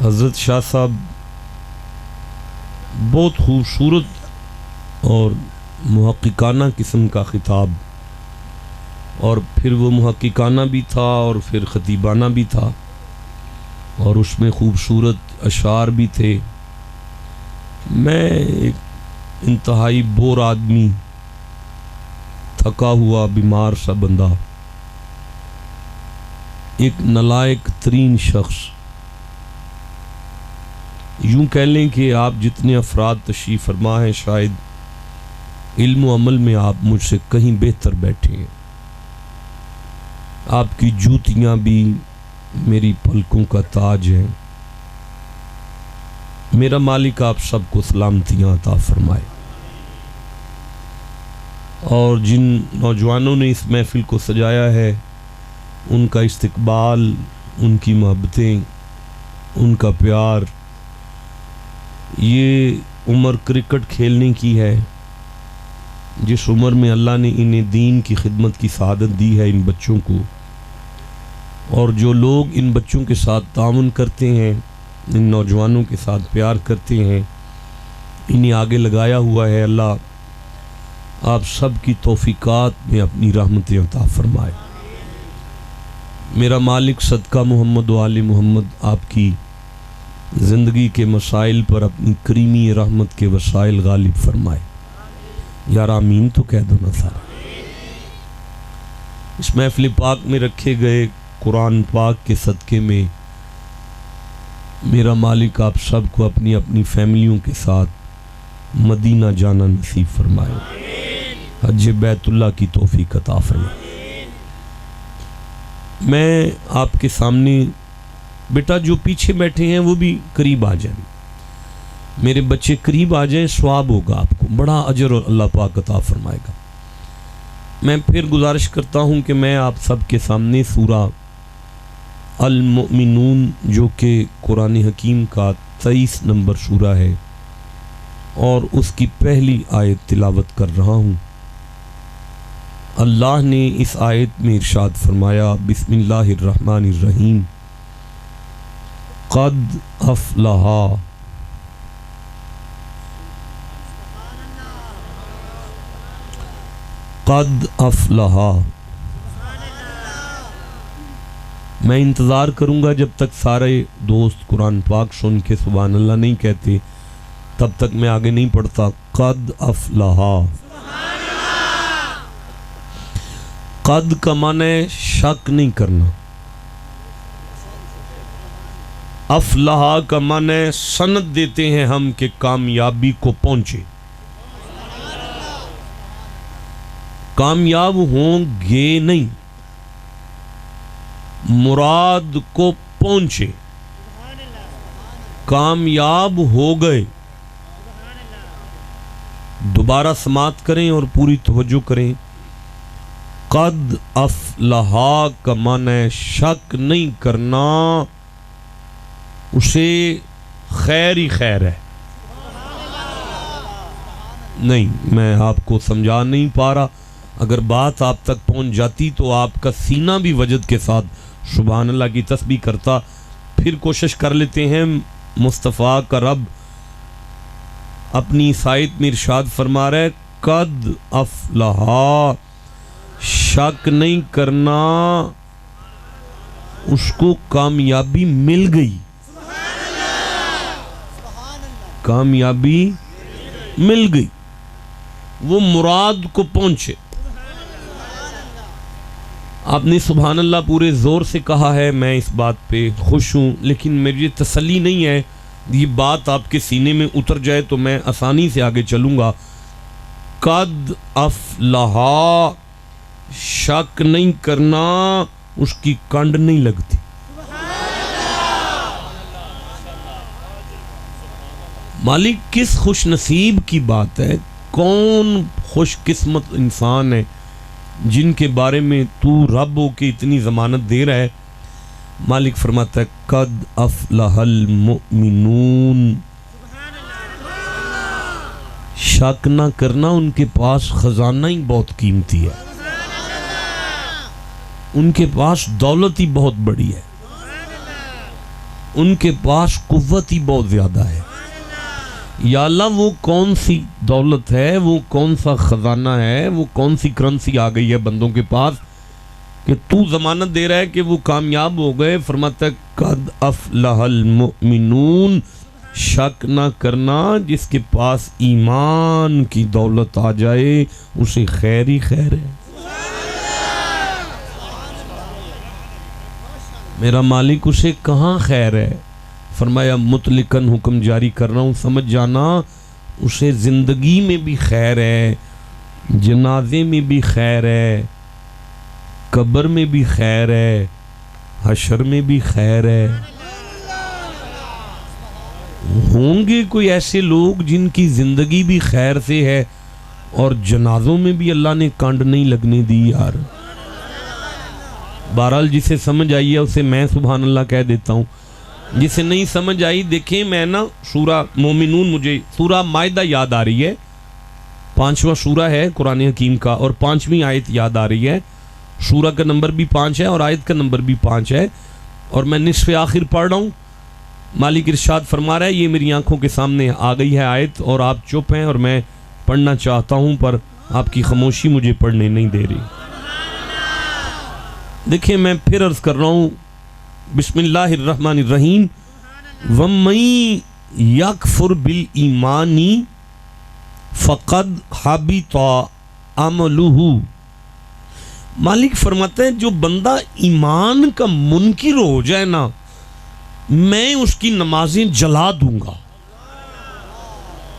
حضرت شاہ صاحب بہت خوبصورت اور محققانہ قسم کا خطاب، اور پھر وہ محققانہ بھی تھا اور پھر خطیبانہ بھی تھا، اور اس میں خوبصورت اشعار بھی تھے۔ میں ایک انتہائی بور آدمی، تھکا ہوا بیمار سا بندہ، ایک نالائق ترین شخص، یوں کہہ لیں کہ آپ جتنے افراد تشریف فرما ہیں شاید علم و عمل میں آپ مجھ سے کہیں بہتر بیٹھے ہیں۔ آپ کی جوتیاں بھی میری پلکوں کا تاج ہیں۔ میرا مالک آپ سب کو سلامتیاں عطا فرمائے، اور جن نوجوانوں نے اس محفل کو سجایا ہے ان کا استقبال، ان کی محبتیں، ان کا پیار، یہ عمر کرکٹ کھیلنے کی ہے جس عمر میں اللہ نے انہیں دین کی خدمت کی سعادت دی ہے ان بچوں کو، اور جو لوگ ان بچوں کے ساتھ تعاون کرتے ہیں، ان نوجوانوں کے ساتھ پیار کرتے ہیں، انہیں آگے لگایا ہوا ہے۔ اللہ آپ سب کی توفیقات میں اپنی رحمتیں عطا فرمائے۔ میرا مالک صدقہ محمد و آل محمد آپ کی زندگی کے مسائل پر اپنی کریمی رحمت کے وسائل غالب فرمائے۔ یار آمین تو کہہ دو نا سارا۔ اس محفل پاک میں رکھے گئے قرآن پاک کے صدقے میں میرا مالک آپ سب کو اپنی اپنی فیملیوں کے ساتھ مدینہ جانا نصیب فرمائے، حج بیت اللہ کی توفیق عطا فرمائے۔ میں آپ کے سامنے، بیٹا جو پیچھے بیٹھے ہیں وہ بھی قریب آ جائیں، میرے بچے قریب آ جائیں، ثواب ہوگا، آپ کو بڑا اجر اور اللہ پاک عطا فرمائے گا۔ میں پھر گزارش کرتا ہوں کہ میں آپ سب کے سامنے سورہ المؤمنون جو کہ قرآن حکیم کا 23 نمبر سورہ ہے اور اس کی پہلی آیت تلاوت کر رہا ہوں۔ اللہ نے اس آیت میں ارشاد فرمایا، بسم اللہ الرحمن الرحیم، قد افلح قد افلح۔ میں انتظار کروں گا جب تک سارے دوست قرآن پاک سن کے سبحان اللہ نہیں کہتے، تب تک میں آگے نہیں پڑھتا۔ قد افلح، قد کا معنی ہے شک نہیں کرنا، افلح کا معنی ہے سند دیتے ہیں ہم کہ کامیابی کو پہنچے، کامیاب ہوں گے نہیں، مراد کو پہنچے، کامیاب ہو گئے۔ دوبارہ سماعت کریں اور پوری توجہ کریں۔ قد افلح کا معنی ہے شک نہیں کرنا، اسے خیر ہی خیر ہے۔ نہیں، میں آپ کو سمجھا نہیں پا رہا، اگر بات آپ تک پہنچ جاتی تو آپ کا سینہ بھی وجد کے ساتھ سبحان اللہ کی تسبیح کرتا۔ پھر کوشش کر لیتے ہیں، مصطفیٰ کا رب اپنی آیت میں ارشاد فرما رہا ہے، قد افلح، شک نہیں کرنا، اس کو کامیابی مل گئی، کامیابی مل گئی، وہ مراد کو پہنچے۔ آپ نے سبحان اللہ پورے زور سے کہا ہے، میں اس بات پہ خوش ہوں، لیکن میری تسلی نہیں ہے یہ بات آپ کے سینے میں اتر جائے تو میں آسانی سے آگے چلوں گا۔ قد افلح، شک نہیں کرنا، اس کی کنڈ نہیں لگتی۔ مالک کس خوش نصیب کی بات ہے، کون خوش قسمت انسان ہے جن کے بارے میں تو رب ہو کے اتنی ضمانت دے رہا ہے۔ مالک فرماتا ہے، قد افلح المؤمنون، شک نہ کرنا، ان کے پاس خزانہ ہی بہت قیمتی ہے، ان کے پاس دولت ہی بہت بڑی ہے۔ ان کے پاس قوت ہی بہت زیادہ ہے۔ یا اللہ وہ کون سی دولت ہے، وہ کون سا خزانہ ہے، وہ کون سی کرنسی آ گئی ہے بندوں کے پاس کہ تو ضمانت دے رہا ہے کہ وہ کامیاب ہو گئے۔ فرماتا ہے قد افلح المؤمنون، شک نہ کرنا جس کے پاس ایمان کی دولت آ جائے اسے خیر ہی خیر ہے۔ میرا مالک اسے کہاں خیر ہے؟ فرمایا مطلقاً حکم جاری کر رہا ہوں، سمجھ جانا اسے زندگی میں بھی خیر ہے، جنازے میں بھی خیر ہے، قبر میں بھی خیر ہے، حشر میں بھی خیر ہے۔ ہوں گے کوئی ایسے لوگ جن کی زندگی بھی خیر سے ہے اور جنازوں میں بھی اللہ نے کانڈ نہیں لگنے دی یار۔ بہرحال جسے سمجھ آئی ہے اسے میں سبحان اللہ کہہ دیتا ہوں، جسے نہیں سمجھ آئی دیکھیں میں نا سورہ مومنون، مجھے سورہ مائدہ یاد آ رہی ہے، 5واں سورہ ہے قرآن حکیم کا اور 5ویں آیت یاد آ رہی ہے۔ سورہ کا نمبر بھی 5 ہے اور آیت کا نمبر بھی 5 ہے اور میں نصف آخر پڑھ رہا ہوں۔ مالک ارشاد فرما رہا ہے، یہ میری آنکھوں کے سامنے آ گئی ہے آیت اور آپ چپ ہیں اور میں پڑھنا چاہتا ہوں پر آپ کی خاموشی مجھے پڑھنے نہیں دے رہی۔ دیکھیں میں پھر عرض کر رہا ہوں، بسم اللہ الرحمن الرحیم، وَمَن يَكْفُرْ بِالْإِيمَانِ فَقَدْ حَبِطَ عَمَلُهُ۔ مالک فرماتے ہیں جو بندہ ایمان کا منکر ہو جائے نا، میں اس کی نمازیں جلا دوں گا،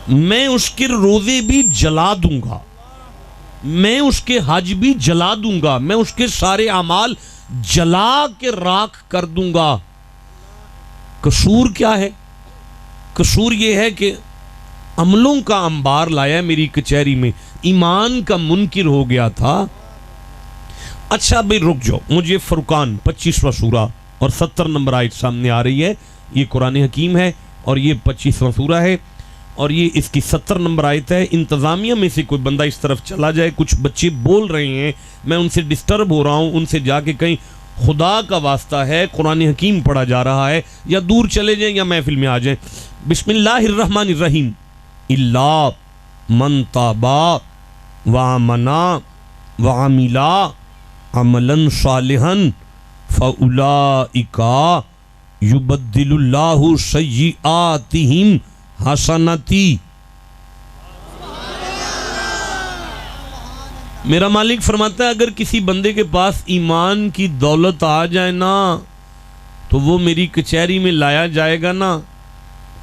میں اس کے روزے بھی جلا دوں گا، میں اس کے حج بھی جلا دوں گا، میں اس کے سارے اعمال جلا کے راکھ کر دوں گا۔ قصور کیا ہے؟ قصور یہ ہے کہ عملوں کا انبار لایا میری کچہری میں، ایمان کا منکر ہو گیا تھا۔ اچھا بھئی رک جاؤ، مجھے فرقان 25واں سورہ اور 70 نمبر آیت سامنے آ رہی ہے، یہ قرآن حکیم ہے اور یہ 25واں سورہ ہے اور یہ اس کی 70 نمبر آیت ہے۔ انتظامیہ میں سے کوئی بندہ اس طرف چلا جائے، کچھ بچے بول رہے ہیں، میں ان سے ڈسٹرب ہو رہا ہوں، ان سے جا کے کہیں خدا کا واسطہ ہے قرآن حکیم پڑھا جا رہا ہے، یا دور چلے جائیں یا محفل میں آ جائیں۔ بسم اللہ الرحمن الرحیم، الا من تابا وآمنا وعملا عملا صالحا فاولئک یبدل اللہ سیئاتہم حسناتی۔ میرا مالک فرماتا ہے اگر کسی بندے کے پاس ایمان کی دولت آ جائے نا تو وہ میری کچہری میں لایا جائے گا نا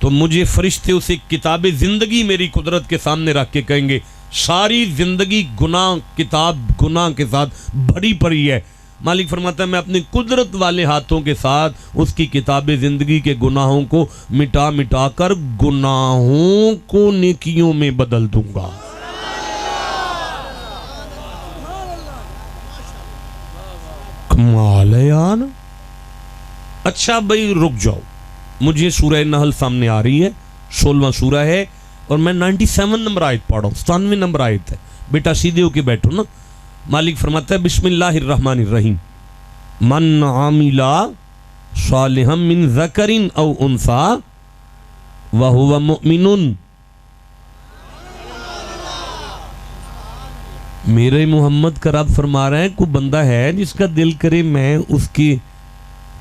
تو مجھے فرشتے اسے کتاب زندگی میری قدرت کے سامنے رکھ کے کہیں گے ساری زندگی گناہ، کتاب گناہ کے ساتھ بھری پڑی ہے۔ مالک فرماتا ہے میں اپنے قدرت والے ہاتھوں کے ساتھ اس کی کتاب زندگی کے گناہوں کو مٹا مٹا کر گناہوں کو نیکیوں میں بدل دوں گا۔ کمال ہے یار۔ اچھا بھئی رک جاؤ، مجھے سورہ نحل سامنے آ رہی ہے، 16واں سورہ ہے اور میں 97 نمبر آیت پڑھ رہا ہوں، 97 نمبر آیت ہے، بیٹا سیدھے ہو کے بیٹھو نا۔ مالک فرماتا ہے بسم اللہ الرحمن الرحیم، من عامل صالحا من ذکر او انثی وہو مؤمن۔ میرے محمد کا رب فرما رہے ہیں کوئی بندہ ہے جس کا دل کرے میں اس کی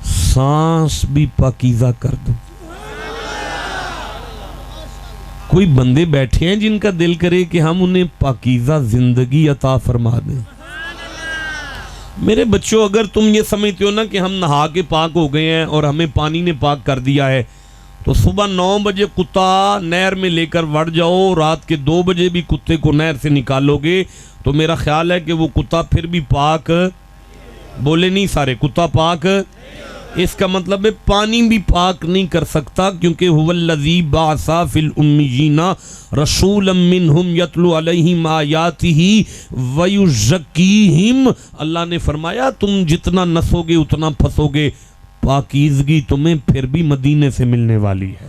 سانس بھی پاکیزہ کر دوں۔ کوئی بندے بیٹھے ہیں جن کا دل کرے کہ ہم انہیں پاکیزہ زندگی عطا فرما دیں۔ میرے بچوں اگر تم یہ سمجھتے ہو نا کہ ہم نہا کے پاک ہو گئے ہیں اور ہمیں پانی نے پاک کر دیا ہے تو صبح 9 بجے کتا نہر میں لے کر وڑ جاؤ، رات کے 2 بجے بھی کتے کو نہر سے نکالو گے تو میرا خیال ہے کہ وہ کتا پھر بھی پاک، بولے نہیں سارے، کتا پاک، اس کا مطلب ہے پانی بھی پاک نہیں کر سکتا، کیونکہ هو الذی بعث فی الامیین رسولا منہم یتلو علیہم آیاتہ ویزکیہم۔ اللہ نے فرمایا تم جتنا نسو گے اتنا پھنسو گے، پاکیزگی تمہیں پھر بھی مدینے سے ملنے والی ہے۔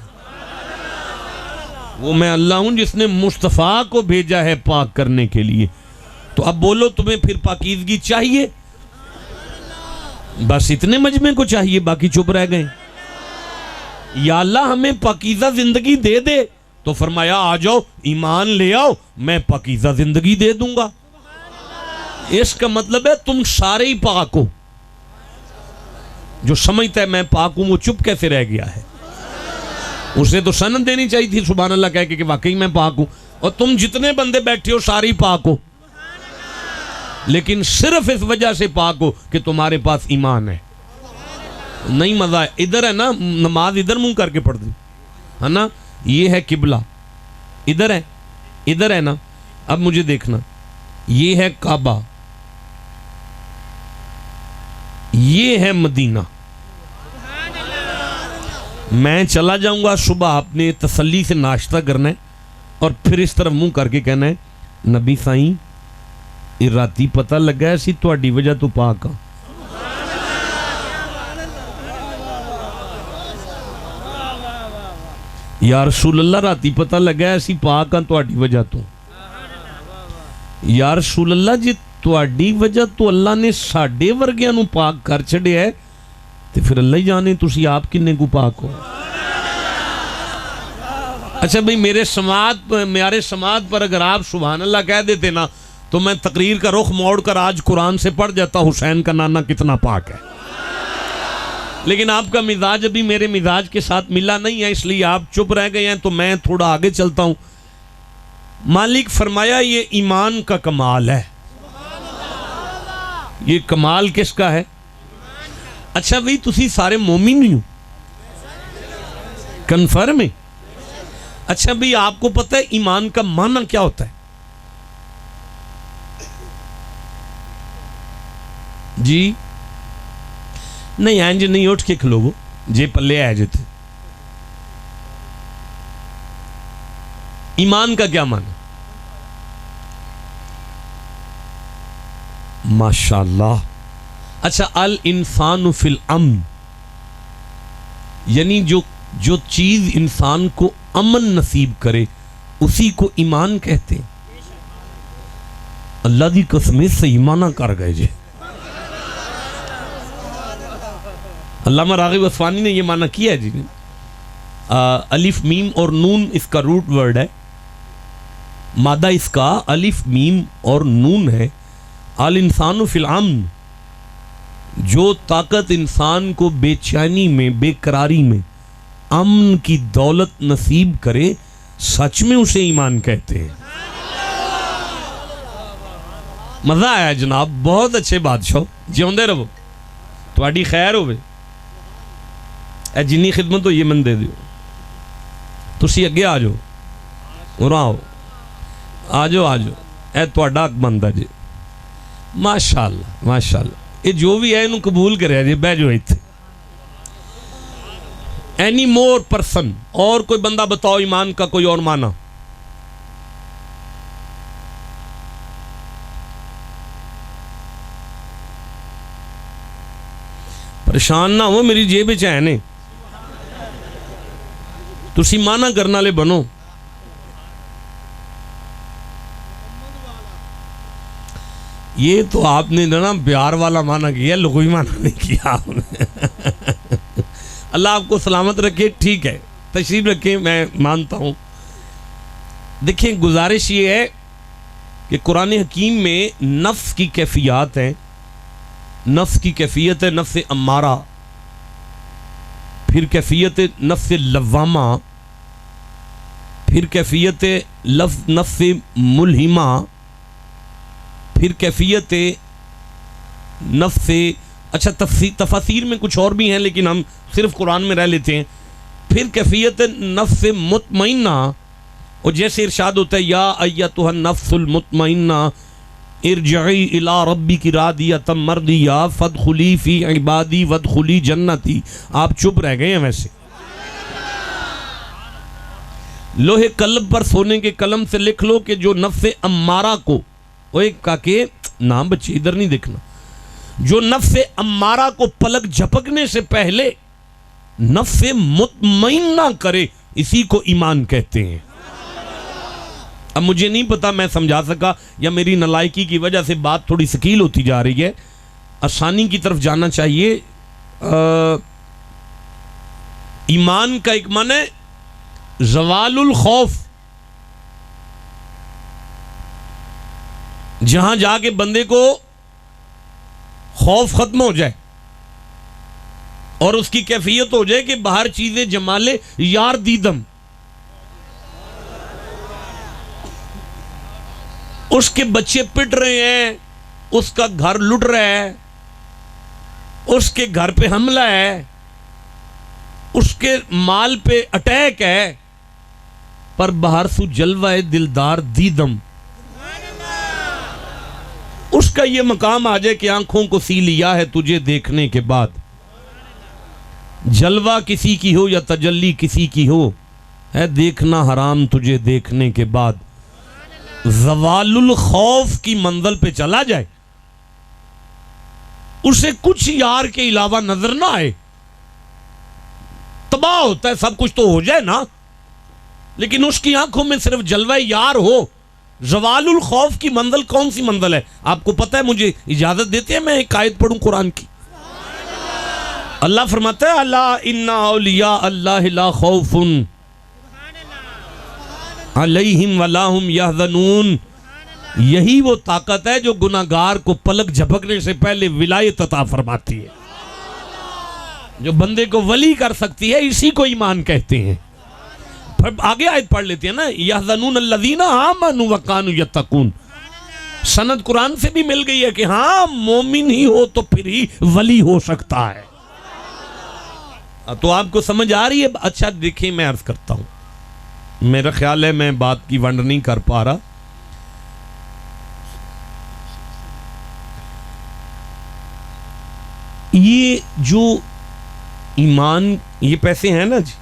وہ میں اللہ ہوں جس نے مصطفیٰ کو بھیجا ہے پاک کرنے کے لیے۔ تو اب بولو تمہیں پھر پاکیزگی چاہیے؟ بس اتنے مجمع کو چاہیے، باقی چپ رہ گئے۔ یا اللہ ہمیں پاکیزہ زندگی دے دے، تو فرمایا آ جاؤ ایمان لے آؤ، میں پاکیزہ زندگی دے دوں گا۔ اس کا مطلب ہے تم سارے ہی پاک ہو۔ جو سمجھتا ہے میں پاک ہوں وہ چپ کیسے رہ گیا ہے؟ اسے تو سند دینی چاہیے تھی سبحان اللہ کہہ کے کہ واقعی میں پاک ہوں، اور تم جتنے بندے بیٹھے ہو سارے ہی پاک ہو، لیکن صرف اس وجہ سے پاک ہو کہ تمہارے پاس ایمان ہے۔ نہیں مزہ ہے، ادھر ہے نا نماز ادھر منہ کر کے پڑھ دی ہے نا، یہ ہے قبلہ، ادھر ہے نا۔ اب مجھے دیکھنا، یہ ہے کعبہ، یہ ہے مدینہ۔ میں چلا جاؤں گا صبح، آپ نے تسلی سے ناشتہ کرنا ہے اور پھر اس طرف منہ کر کے کہنا ہے نبی سائیں یہ راتی پتہ لگا ہے سی تہاڈی وجہ تو پاک ہاں۔ یا رسول اللہ راتی پتہ لگا ہے سی پاک ہاں تہاڈی وجہ تو۔ یا رسول اللہ جی تہاڈی وجہ تو اللہ نے ساڈے ورگیاں نو پاک کر چھڑیا ہے، تو پھر اللہ ہی جانے تسی آپ کنے کو پاک ہو۔ اچھا بھئی میرے سماعت پر اگر آپ سبحان اللہ کہہ دیتے نا تو میں تقریر کا رخ موڑ کر آج قرآن سے پڑھ جاتا حسین کا نانا کتنا پاک ہے، لیکن آپ کا مزاج ابھی میرے مزاج کے ساتھ ملا نہیں ہے، اس لیے آپ چپ رہ گئے ہیں، تو میں تھوڑا آگے چلتا ہوں۔ مالک فرمایا یہ ایمان کا کمال ہے۔ یہ کمال کس کا ہے؟ اچھا بھئی تسی سارے مومن نہیں ہو، کنفرم ہے؟ اچھا بھئی آپ کو پتہ ہے ایمان کا معنی کیا ہوتا ہے؟ جی نہیں اینج نہیں اٹھ کے کھلو جے پلے آئے جتے۔ ایمان کا کیا معنی؟ ماشاءاللہ۔ اچھا الانسان فی الامن، یعنی جو چیز انسان کو امن نصیب کرے اسی کو ایمان کہتے ہیں۔ اللہ دی قسمیں صحیح معنی کر گئے جے۔ علامہ راغب اصفہانی نے یہ معنی کیا ہے جی، الف میم اور نون اس کا روٹ ورڈ ہے، مادہ اس کا الف میم اور نون ہے۔ الانسان فی الامن، جو طاقت انسان کو بے چینی میں، بے قراری میں امن کی دولت نصیب کرے، سچ میں اسے ایمان کہتے ہیں۔ مزہ آیا جناب، بہت اچھے بادشاہ، جیوندے رہو، تہاڈی خیر ہوئے، اے جنی خدمت ہو یہ من دے دیو۔ تسی اگے آ جاؤ، اُراں آؤ، آ جاؤ اے تہاڈا حق بندا جی۔ ماشاءاللہ ماشاءاللہ، یہ جو بھی ہے انہوں قبول کرے جی، بہ جو ایتھے۔ اینی مور پرسن، اور کوئی بندہ بتاؤ ایمان کا کوئی اور معنی؟ پریشان نہ ہو، میری جیب وچ ہے نے، تسی معنی کرنا لے بنو۔ یہ تو آپ نے نا پیار والا معنی کیا، لغوی معنی نہیں کیا آپ نے۔ اللہ آپ کو سلامت رکھے، ٹھیک ہے تشریف رکھیں، میں مانتا ہوں۔ دیکھیں گزارش یہ ہے کہ قرآن حکیم میں نفس کی کیفیات ہیں، نفس کی کیفیت ہے نفس امارہ، پھر کیفیت نفس لوامہ، پھر کیفیت نفس ملہمہ، پھر کیفیت نفس، اچھا تفاسیر میں کچھ اور بھی ہیں لیکن ہم صرف قرآن میں رہ لیتے ہیں، پھر کیفیت نفس مطمئنہ، اور جیسے ارشاد ہوتا ہے یا ایتھا النفس المطمئنہ ارجعی الی ربک راضیۃ مرضیہ فادخلی فی عبادی وادخلی جنتی۔ آپ چپ رہ گئے ہیں ویسے، لوہے قلب پر سونے کے قلم سے لکھ لو کہ جو نفس امارہ کو، کہا کہ نام بچے ادھر نہیں دیکھنا، جو نفس امارہ کو پلک جھپکنے سے پہلے نفس مطمئنہ کرے، اسی کو ایمان کہتے ہیں۔ اب مجھے نہیں پتا میں سمجھا سکا یا میری نالائکی کی وجہ سے بات تھوڑی ثقیل ہوتی جا رہی ہے، آسانی کی طرف جانا چاہیے۔ ایمان کا ایک معنی ہے زوال الخوف، جہاں جا کے بندے کو خوف ختم ہو جائے اور اس کی کیفیت ہو جائے کہ باہر چیزیں جمال یار دیدم، اس کے بچے پٹ رہے ہیں، اس کا گھر لٹ رہا ہے، اس کے گھر پہ حملہ ہے، اس کے مال پہ اٹیک ہے، پر باہر سو جلوہ دلدار دیدم، اس کا یہ مقام آ جائے کہ آنکھوں کو سی لیا ہے تجھے دیکھنے کے بعد، جلوہ کسی کی ہو یا تجلی کسی کی ہو، ہے دیکھنا حرام تجھے دیکھنے کے بعد، زوال الخوف کی منزل پہ چلا جائے، اسے کچھ یار کے علاوہ نظر نہ آئے، تباہ ہوتا ہے، سب کچھ تو ہو جائے نا، لیکن اس کی آنکھوں میں صرف جلوہ یار ہو۔ زوال الخوف کی منزل کون سی منزل ہے آپ کو پتہ ہے؟ مجھے اجازت دیتے ہیں میں ایک آیت پڑھوں قرآن کی؟ اللہ فرماتا ہے الا ان اولیاء اللہ لا خوف علیہم ولا هم یحزنون، یہی وہ طاقت ہے جو گناہگار کو پلک جھپکنے سے پہلے ولایت عطا فرماتی ہے، جو بندے کو ولی کر سکتی ہے، اسی کو ایمان کہتے ہیں۔ پھر آگے آیت پڑھ لیتے ہیں نا، یحزنون الذین آمنوا وکانوا یتقون، سند قرآن سے بھی مل گئی ہے کہ ہاں مومن ہی ہو تو پھر ہی ولی ہو سکتا ہے۔ تو آپ کو سمجھ آ رہی ہے؟ اچھا دیکھیں میں عرض کرتا ہوں، میرا خیال ہے میں بات کی ونڈ نہیں کر پا رہا۔ یہ جو ایمان، یہ پیسے ہیں نا جی،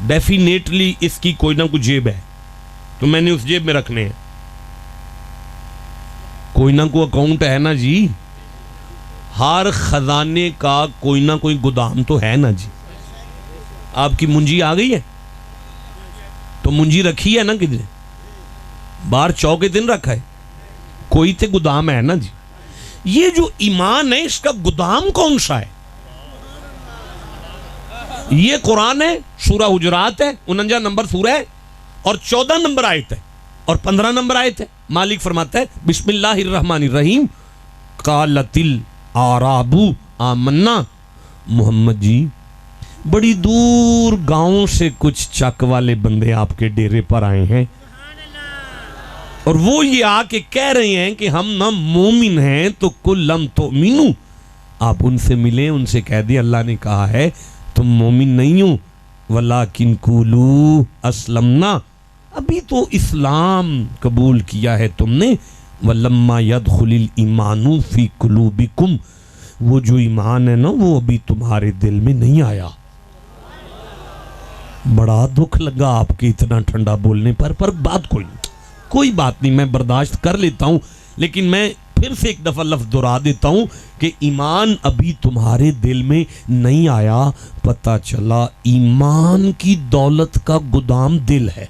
ڈیفینیٹلی اس کی کوئی نہ کوئی جیب ہے، تو میں نے اس جیب میں رکھنے ہیں، کوئی نہ کوئی اکاؤنٹ ہے نا جی، ہر خزانے کا کوئی نہ کوئی گودام تو ہے نا جی۔ آپ کی منجی آ گئی ہے تو منجی رکھی ہے نا کدھر؟ باہر چوک کے دن رکھا ہے، کوئی تے گودام ہے نا جی۔ یہ جو ایمان ہے اس کا گودام کون سا ہے؟ یہ قرآن ہے، سورہ حجرات ہے، 49 نمبر سورہ ہے اور 14 نمبر آیت ہے اور 15 نمبر آیت ہے۔ مالک فرماتا ہے بسم اللہ الرحمن الرحیم، قالت الاعراب آمنا، محمد جی بڑی دور گاؤں سے کچھ چک والے بندے آپ کے ڈیرے پر آئے ہیں اور وہ یہ آ کے کہہ رہے ہیں کہ ہم نہ مومن ہیں، تو کل لم تؤمنو، آپ ان سے ملیں، ان سے کہہ دیں اللہ نے کہا ہے تم مومن نہیں ہو، ولیکن قولوا اسلمنا، ابھی تو اسلام قبول کیا ہے تم نے، ولما يدخل الایمان فی قلوبکم، وہ جو ایمان ہے نا وہ ابھی تمہارے دل میں نہیں آیا۔ بڑا دکھ لگا آپ کے اتنا ٹھنڈا بولنے پر بات کوئی بات نہیں، میں برداشت کر لیتا ہوں، لیکن میں پھر سے ایک دفعہ لفظ دہرا دیتا ہوں کہ ایمان ابھی تمہارے دل میں نہیں آیا، پتہ چلا ایمان کی دولت کا گودام دل ہے۔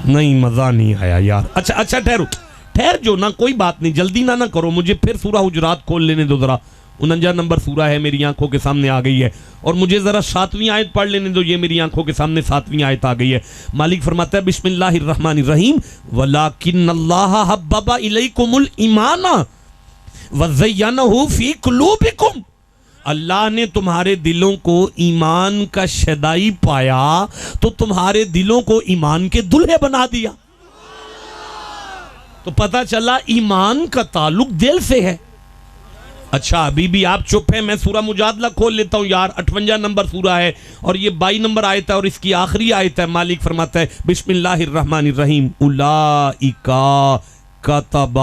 نہیں مزہ نہیں آیا یار۔ اچھا ٹھہر جو نا، کوئی بات نہیں، جلدی نہ کرو، مجھے پھر سورہ حجرات کھول لینے دو ذرا، 49 نمبر سورہ ہے، میری آنکھوں کے سامنے آ گئی ہے، اور مجھے ذرا 7ویں آیت پڑھ لینے دو، یہ میری آنکھوں کے سامنے 7ویں آیت آ گئی ہے۔ مالک فرماتا ہے بسم اللہ الرحمن الرحیم، وَلَٰكِنَّ اللَّهَ حَبَّبَ إِلَيْكُمُ الْإِيمَانَ وَزَيَّنَهُ فِي قُلُوبِكُمْ، اللہ نے تمہارے دلوں کو ایمان کا شیدائی پایا تو تمہارے دلوں کو ایمان کے دلہے بنا دیا۔ تو پتہ چلا ایمان کا تعلق دل سے ہے۔ اچھا ابھی بھی آپ چپ ہیں، میں سورہ مجادلہ کھول لیتا ہوں یار، 58 نمبر سورہ ہے اور یہ 22 نمبر آیت ہے اور اس کی آخری آیت ہے۔ مالک فرماتا ہے بسم اللہ الرحمن الرحیم، اولئک کتب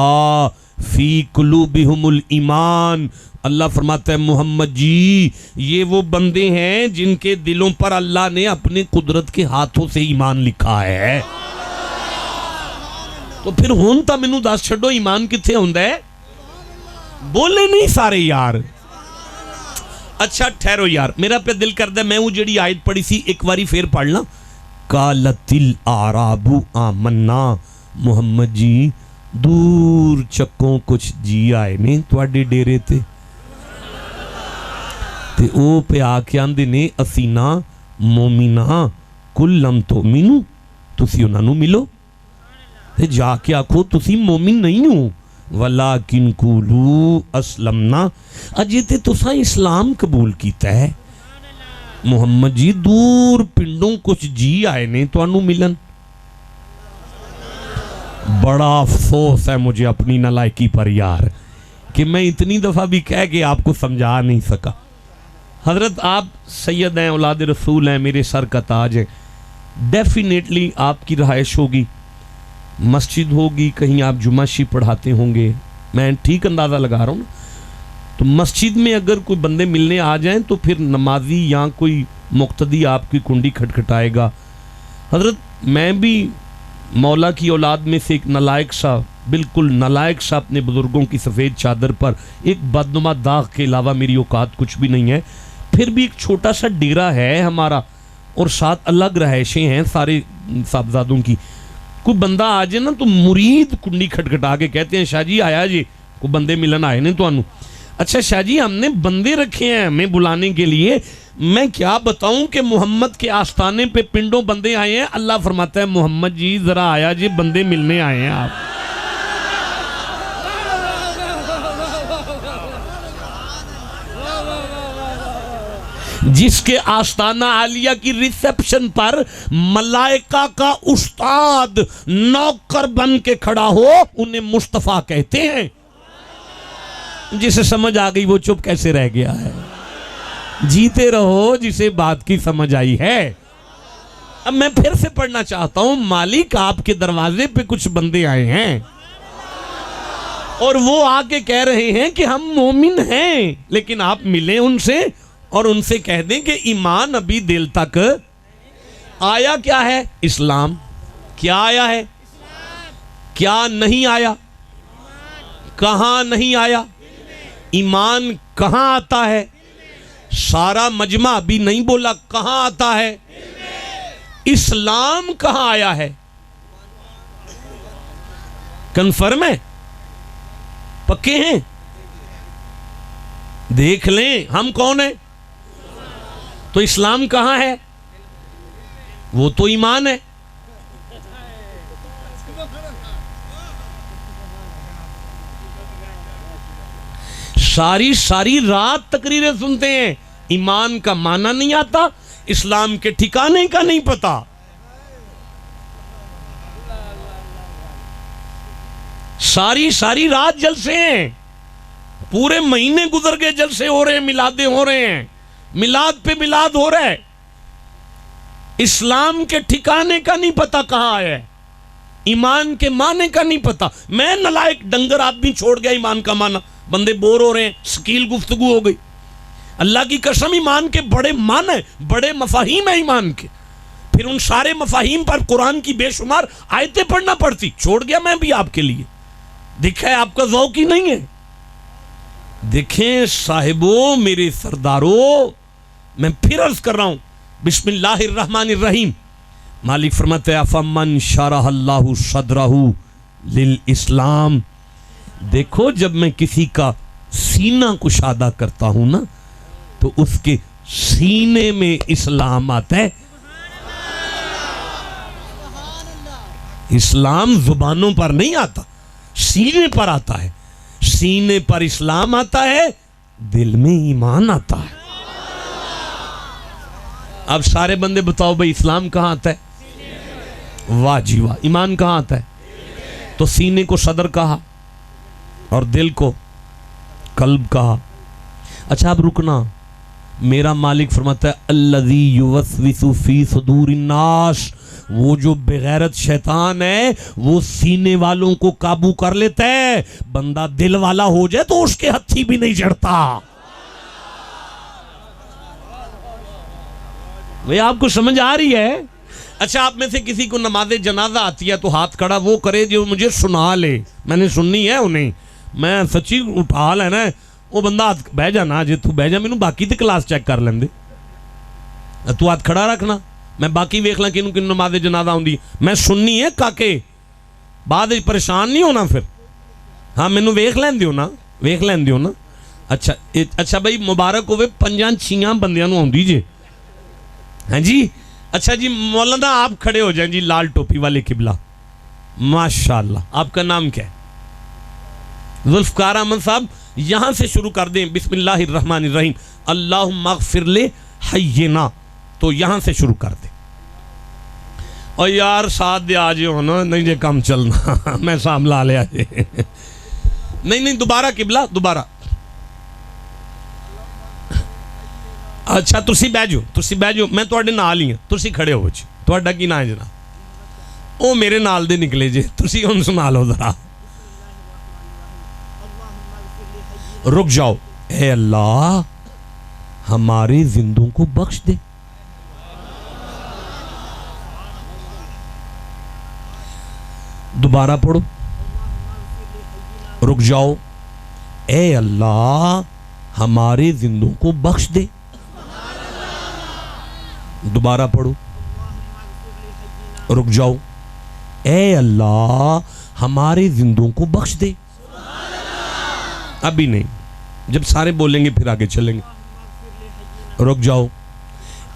فی قلوبہم الایمان، اللہ فرماتا ہے محمد جی یہ وہ بندے ہیں جن کے دلوں پر اللہ نے اپنے قدرت کے ہاتھوں سے ایمان لکھا ہے۔ تو پھر ہون تا مینوں دس چھڈو ایمان کتھے ہوندا ہے؟ بولے نہیں سارے یار۔ اچھا ٹھہرو یار، میرا پہ دل کردہ میں وہ جڑی آیت پڑھی سی ایک واری پھر پڑھ لاں، قالت الاعراب آمنا، محمد جی دور چکوں کچھ جی آئے نہیں تواڈے ڈیرے تے، تے او پہ آ کے آندے نے اسینا مومنا کلم تو مینو تسی انہاں نو ملو تے جا کے آکھو تسی مومن نہیں ہو ولیکن قولو اسلمنا اجے تے تساں اسلام قبول کیتا ہے محمد جی دور پنڈوں کچھ جی آئے نے تو انو ملن بڑا افسوس ہے مجھے اپنی نالائکی پر یار کہ میں اتنی دفعہ بھی کہہ کے آپ کو سمجھا نہیں سکا حضرت آپ سید ہیں اولاد رسول ہیں میرے سر کا تاج ہے ڈیفینیٹلی آپ کی رہائش ہوگی مسجد ہوگی کہیں آپ جمعہ شریف پڑھاتے ہوں گے میں ٹھیک اندازہ لگا رہا ہوں نا تو مسجد میں اگر کوئی بندے ملنے آ جائیں تو پھر نمازی یا کوئی مقتدی آپ کی کنڈی کھٹکھٹائے گا حضرت میں بھی مولا کی اولاد میں سے ایک نالائق سا بالکل نالائق سا اپنے بزرگوں کی سفید چادر پر ایک بدنما داغ کے علاوہ میری اوقات کچھ بھی نہیں ہے پھر بھی ایک چھوٹا سا ڈیرا ہے ہمارا اور ساتھ الگ رہائشیں ہیں سارے صاحبزادوں کی کوئی بندہ آ جائے نا تو مرید کنڈی کھٹکھٹا کے کہتے ہیں شاہ جی آیا جی کوئی بندے ملن آئے نہیں تو انو اچھا شاہ جی ہم نے بندے رکھے ہیں ہمیں بلانے کے لیے میں کیا بتاؤں کہ محمد کے آستانے پہ پنڈوں بندے آئے ہیں اللہ فرماتا ہے محمد جی ذرا آیا جی بندے ملنے آئے ہیں آپ جس کے آستانہ عالیہ کی ریسیپشن پر ملائکہ کا استاد نوکر بن کے کھڑا ہو انہیں مصطفیٰ کہتے ہیں جسے سمجھ آ گئی وہ چپ کیسے رہ گیا ہے جیتے رہو جسے بات کی سمجھ آئی ہے اب میں پھر سے پڑھنا چاہتا ہوں مالک آپ کے دروازے پہ کچھ بندے آئے ہیں اور وہ آ کے کہہ رہے ہیں کہ ہم مومن ہیں لیکن آپ ملیں ان سے اور ان سے کہہ دیں کہ ایمان ابھی دل تک آیا کیا ہے اسلام کیا آیا ہے کیا نہیں آیا کہاں نہیں آیا ایمان کہاں آتا ہے سارا مجمع ابھی نہیں بولا کہاں آتا ہے اسلام کہاں آیا ہے کنفرم ہے پکے ہیں دیکھ لیں ہم کون ہیں تو اسلام کہاں ہے وہ تو ایمان ہے ساری رات تقریریں سنتے ہیں ایمان کا معنی نہیں آتا اسلام کے ٹھکانے کا نہیں پتا ساری رات جلسے ہیں پورے مہینے گزر گئے جلسے ہو رہے ہیں میلادیں ہو رہے ہیں میلاد پہ میلاد ہو رہا ہے اسلام کے ٹھکانے کا نہیں پتا کہاں آیا ہے ایمان کے معنی کا نہیں پتا میں نالائق ڈنگر آدمی چھوڑ گیا ایمان کا معنی بندے بور ہو رہے ہیں سکیل گفتگو ہو گئی اللہ کی قسم ایمان کے بڑے معنی بڑے مفاہیم ہیں ایمان کے پھر ان سارے مفاہیم پر قرآن کی بے شمار آیتیں پڑھنا پڑتی چھوڑ گیا میں بھی آپ کے لیے دیکھا ہے آپ کا ذوق ہی نہیں ہے دیکھیں صاحبوں میرے سرداروں میں پھر عرض کر رہا ہوں بسم اللہ الرحمن الرحیم مالک فرماتے ہیں فمن شرح اللہ صدرہ للاسلام دیکھو جب میں کسی کا سینہ کشادہ کرتا ہوں نا تو اس کے سینے میں اسلام آتا ہے اسلام زبانوں پر نہیں آتا سینے پر آتا ہے سینے پر اسلام آتا ہے دل میں ایمان آتا ہے اب سارے بندے بتاؤ بھئی اسلام کہاں آتا ہے واہ جی واہ ایمان کہاں آتا ہے تو سینے کو صدر کہا اور دل کو قلب کہا اچھا اب رکنا میرا مالک فرماتا ہے الذی یوسوس فی صدور الناس وہ جو بغیرت شیطان ہے وہ سینے والوں کو قابو کر لیتا ہے بندہ دل والا ہو جائے تو اس کے ہتھی بھی نہیں چڑھتا وہ آپ کو سمجھ آ رہی ہے اچھا آپ میں سے کسی کو نماز جنازہ آتی ہے تو ہاتھ کھڑا وہ کرے جو مجھے سنا لے میں نے سننی ہے انہیں میں سچی اٹھا لینا ہے وہ بندہ بہ جانا جی تو بہ جا مینوں باقی تے کلاس چیک کر لیندے تو ہاتھ کھڑا رکھنا میں باقی ویکھ لاں کینوں کینوں نماز جنازہ ہوندی میں سننی ہے کاکے بعد پریشان نہیں ہونا پھر ہاں مینوں ویکھ لین دیو نا اچھا بھائی مبارک ہوئے 5-6 بندیاں نو آندی جے. ہاں جی اچھا جی مولانا آپ کھڑے ہو جائیں جی لال ٹوپی والے قبلہ. ماشاءاللہ آپ کا نام کیا ہے؟ ذوالفقار احمد صاحب یہاں سے شروع کر دیں بسم اللہ الرحمن الرحیم اللہم اغفر لے حینا تو یہاں سے شروع کر دیں. اور یار ساتھ دے آجے ہونا نہیں جے کام چلنا میں ساملا لے آجے نہیں دوبارہ قبلہ دوبارہ. اچھا تسی بہ جو میں تواڈے نال ہی ہاں تسی کھڑے ہو جی. تواڈا کی نام ہے جناب؟ او میرے نال دے نکلے جے تسی ہن سنا لو ذرا. رک جاؤ. اے اللہ ہمارے زندوں کو بخش دے. دوبارہ پڑھو. رک جاؤ. اے اللہ ہمارے زندوں کو بخش دے. دوبارہ پڑھو. رک جاؤ. اے اللہ ہمارے زندوں کو بخش دے. ابھی نہیں جب سارے بولیں گے پھر آگے چلیں گے. رک جاؤ.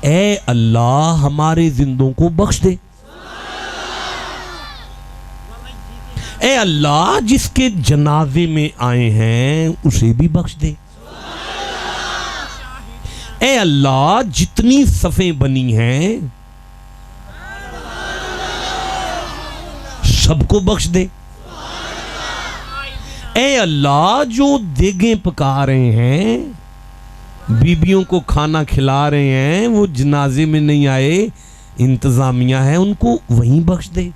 اے اللہ ہمارے زندوں کو بخش دے. اے اللہ جس کے جنازے میں آئے ہیں اسے بھی بخش دے. اے اللہ جتنی صفیں بنی ہیں سب کو بخش دے. اے اللہ جو دیگیں پکا رہے ہیں بیبیوں کو کھانا کھلا رہے ہیں وہ جنازے میں نہیں آئے انتظامیہ ہے ان کو وہیں بخش دے.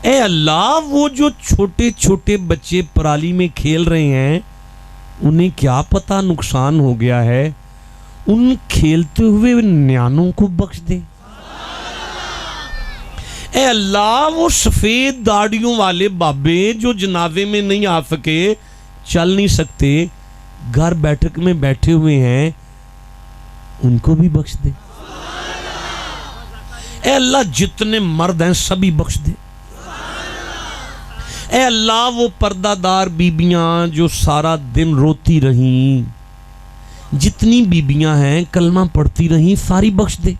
اے اللہ وہ جو چھوٹے چھوٹے بچے پرالی میں کھیل رہے ہیں انہیں کیا پتا نقصان ہو گیا ہے ان کھیلتے ہوئے نیانوں کو بخش دے. اے اللہ وہ سفید داڑیوں والے بابے جو جنازے میں نہیں آ سکے چل نہیں سکتے گھر بیٹھک میں بیٹھے ہوئے ہیں ان کو بھی بخش دے. اے اللہ جتنے مرد ہیں سبھی بخش دے. اے اللہ وہ پردہ دار بیبیاں جو سارا دن روتی رہیں جتنی بیبیاں ہیں کلمہ پڑھتی رہیں ساری بخش دے.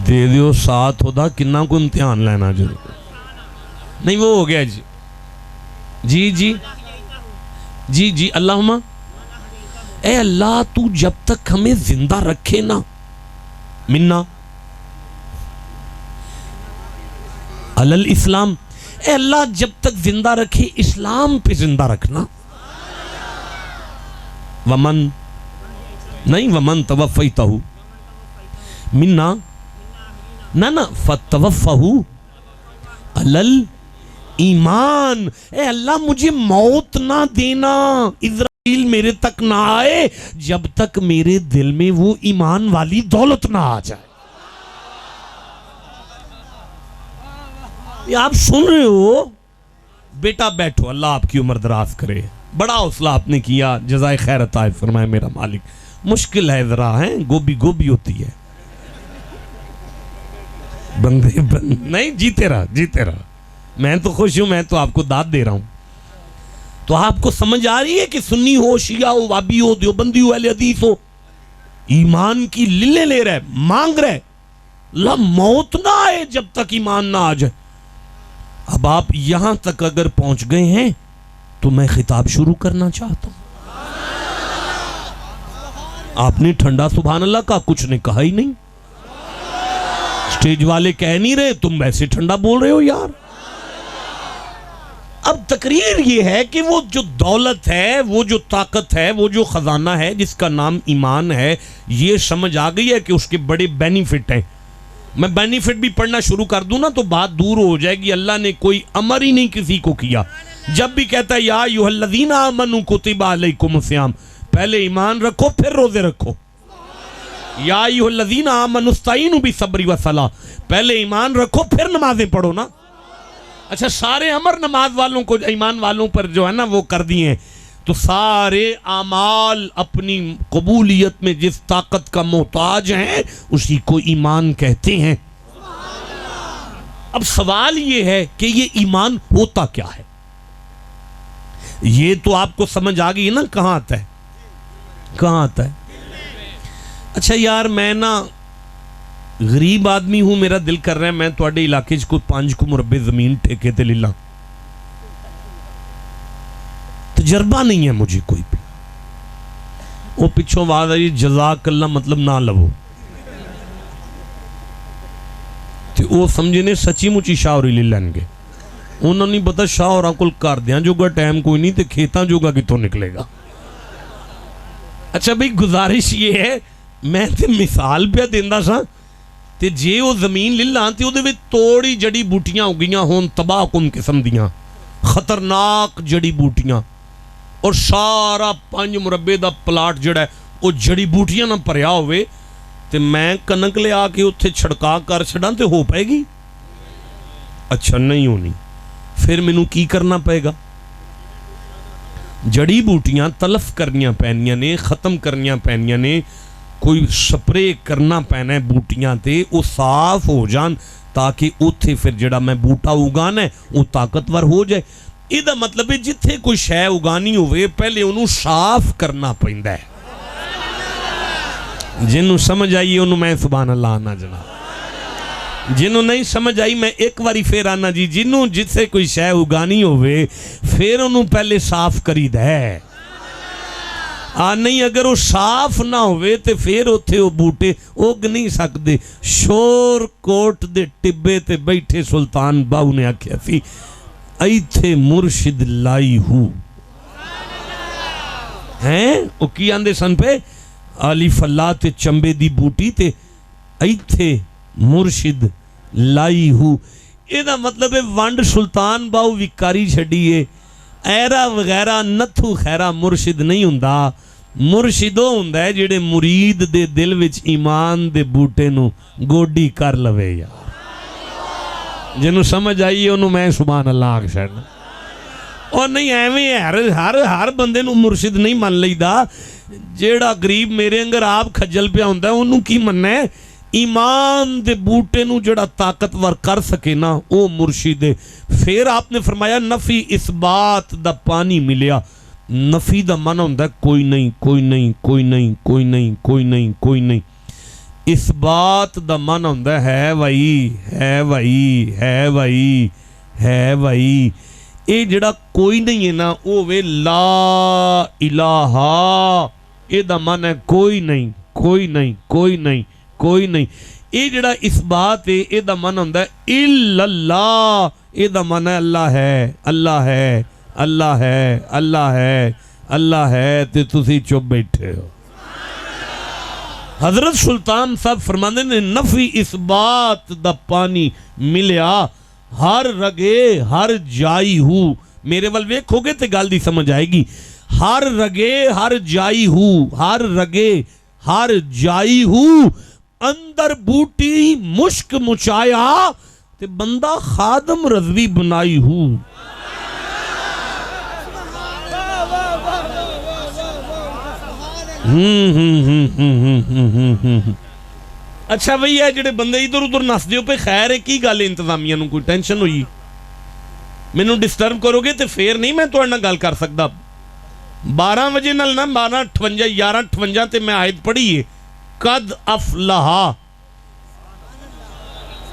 دے دیو ساتھ ہودا کنہ کو امتحان لینا جو نہیں وہ ہو گیا جی اللہم اے اللہ تو جب تک ہمیں زندہ رکھے نا منا علل اسلام. اے اللہ جب تک زندہ رکھے اسلام پہ زندہ رکھنا. ومن توفیتہ منا نہ فتوفہ علل ایمان. اے اللہ مجھے موت نہ دینا اسرائیل میرے تک نہ آئے جب تک میرے دل میں وہ ایمان والی دولت نہ آ جائے. یہ آپ سن رہے ہو بیٹا بیٹھو اللہ آپ کی عمر دراز کرے. بڑا حوصلہ آپ نے کیا جزائے خیر عطا فرمائے میرا مالک. مشکل ہے ذرا ہے گوبی ہوتی ہے بندے نہیں جیتے رہا. میں تو خوش ہوں میں تو آپ کو داد دے رہا ہوں. تو آپ کو سمجھ آ رہی ہے کہ سنی ہو شیعہ ہو وابی ہو دیوبندی ہو اہل حدیث ہو ایمان کی للے لے رہے مانگ رہے موت نہ آئے جب تک ایمان نہ آ جائے. اب آپ یہاں تک اگر پہنچ گئے ہیں تو میں خطاب شروع کرنا چاہتا ہوں. آپ نے ٹھنڈا سبحان اللہ کا کچھ نے کہا ہی نہیں. سٹیج والے کہہ نہیں رہے تم ویسے ٹھنڈا بول رہے ہو یار. اب تقریر یہ ہے کہ وہ جو دولت ہے وہ جو طاقت ہے وہ جو خزانہ ہے جس کا نام ایمان ہے یہ سمجھ آ گئی ہے کہ اس کے بڑے بینیفٹ ہیں. میں بینیفٹ بھی پڑھنا شروع کر دوں نا تو بات دور ہو جائے گی. اللہ نے کوئی امر ہی نہیں کسی کو کیا. جب بھی کہتا ہے یا ایھا الذین آمنوا کتب علیکم الصیام پہلے ایمان رکھو پھر روزے رکھو. یا ایھا الذین آمنوا استعینوا بالصبر والصلاۃ پہلے ایمان رکھو پھر نمازیں پڑھو نا. اچھا سارے امر نماز والوں کو ایمان والوں پر جو ہے نا وہ کر دیے ہیں تو سارے اعمال اپنی قبولیت میں جس طاقت کا محتاج ہیں اسی کو ایمان کہتے ہیں. اب سوال یہ ہے کہ یہ ایمان ہوتا کیا ہے؟ یہ تو آپ کو سمجھ آ گئی نا کہاں آتا ہے، کہاں آتا ہے؟ اچھا یار میں نا غریب آدمی ہوں، میرا دل کر رہا ہے میں تواڈے علاقے کو 5 مربع زمین ٹھیکے تے لے لاں، تجربہ نہیں ہے مجھے کوئی بھی، وہ پچھوں آواز آئی جزاک اللہ مطلب نہ لو، تے وہ سمجھے نے سچی مچی شاہ ہوری لے لین گے، انہوں نہیں پتا شاہ ہوراں کول کر دیاں جوگا ٹائم کوئی نہیں تے کھیتاں جوگا کتوں نکلے گا۔ اچھا بھئی گزارش یہ ہے، میں تے مثال پہ دیندا سا تے جے وہ زمین لے لاں تے اودے وچ توڑی جڑی بوٹیاں ہو گئیاں ہون تباہ کن قسم دیاں خطرناک جڑی بوٹیاں، اور سارا 5 مربع دا پلاٹ جڑا ہے وہ جڑی بوٹیاں نہ بھریا ہوئے تے میں کنک لے آ کے اتنے چھڑکا کر چھڑاں تے ہو پائے گی؟ اچھا نہیں ہونی، پھر مینوں کی کرنا پائے گا؟ جڑی بوٹیاں تلف کرنیاں پینیاں نے، ختم کرنیاں پینیاں نے، کوئی سپرے کرنا پینا ہے بوٹیاں تے وہ صاف ہو جان تاکہ اتھے پھر جڑا میں بوٹا اگانا ہے وہ طاقتور ہو جائے۔ یہ مطلب ہے جتھے کوئی شے اگانی ہوئے پہلے انہوں صاف کرنا پیندا ہے۔ جنہوں سمجھ آئی انہوں میں سبحان اللہ آنا جناب، جنہوں نہیں سمجھ آئی میں ایک واری پھر آنا جی، جنہوں جتھے کوئی شے اگانی ہوئے پھر انہوں پہلے صاف کری دے، نہیں اگر وہ صاف نہ ہوئے تے پھر اتھے وہ بوٹے اگ نہیں سکتے۔ شور کوٹ دے ٹبے تے بیٹھے سلطان باؤ نے آکھیا سی ایتھے مرشد لائی ہو ہیں، وہ کی آندے سن پہ آلیف اللہ تے چمبے دی بوٹی تے ایتھے مرشد لائی ہو۔ یہ دا مطلب ہے ونڈ سلطان باؤ وکاری چھڑیے، ایرا وغیرہ نتھو خیرہ مرشد نہیں ہوندا، مرشد وہ ہوندا ہے جڑے مرید دے دل وچ ایمان دے بوٹے نو گوڈی کر لوے یار۔ جنہوں سمجھ آئیے انہوں میں سبحان اللہ آکھ چھڑنا، اور نہیں ایویں ہر بندے نو مرشد نہیں من لیدا، جیڑا غریب میرے انگر آپ کھجل پہ ہوندا ہے انہوں کی مننا ہے؟ ایمان دے بوٹے نو جڑا طاقتور کر سکے نا او مرشد ہے۔ پھر آپ نے فرمایا نفی اس بات دا پانی ملیا، نفی دا معنی ہوندا ہے کوئی نہیں کوئی نہیں کوئی نہیں کوئی نہیں کوئی نہیں کوئی نہیں، اس بات دا معنی ہوندا ہے بھائی ہے بھائی ہے بھائی ہے بھائی، اے جڑا کوئی نہیں ہے نا او وے لا الہ، اے دا معنی ہے کوئی نہیں کوئی نہیں کوئی نہیں کوئی نہیں، اے جڑا اس بات ہے اے دا معنی ہوندا ہے الا اللہ، اے دا معنی ہے اللہ ہے اللہ ہے اللہ ہے اللہ ہے اللہ ہے تے تسی چپ بیٹھے ہو۔ حضرت سلطان صاحب فرماندے نے نفی اس بات دا پانی ملیا، ہر رگے ہر جائی ہو، میرے ول ویکھو گے تے گل دی سمجھ آئے گی، ہر رگے ہر جائی ہو، ہر رگے ہر جائی ہو، اندر بوٹی مشک مچایا تے بندہ خادم رضوی بنائی ہو۔ اچھا بھئی ہے جڑے بندے ادھر ادھر نس دیو پہ خیر ہے کی گل انتظامیہ نو کوئی ٹینشن ہوئی؟ میں نو ڈسٹرب کرو گے تے پھر نہیں میں تو اڑنا گل کر سکتا۔ 12 بجے نال نا 12:58 11:58 تے میں آیت پڑھی ہے قد افلحا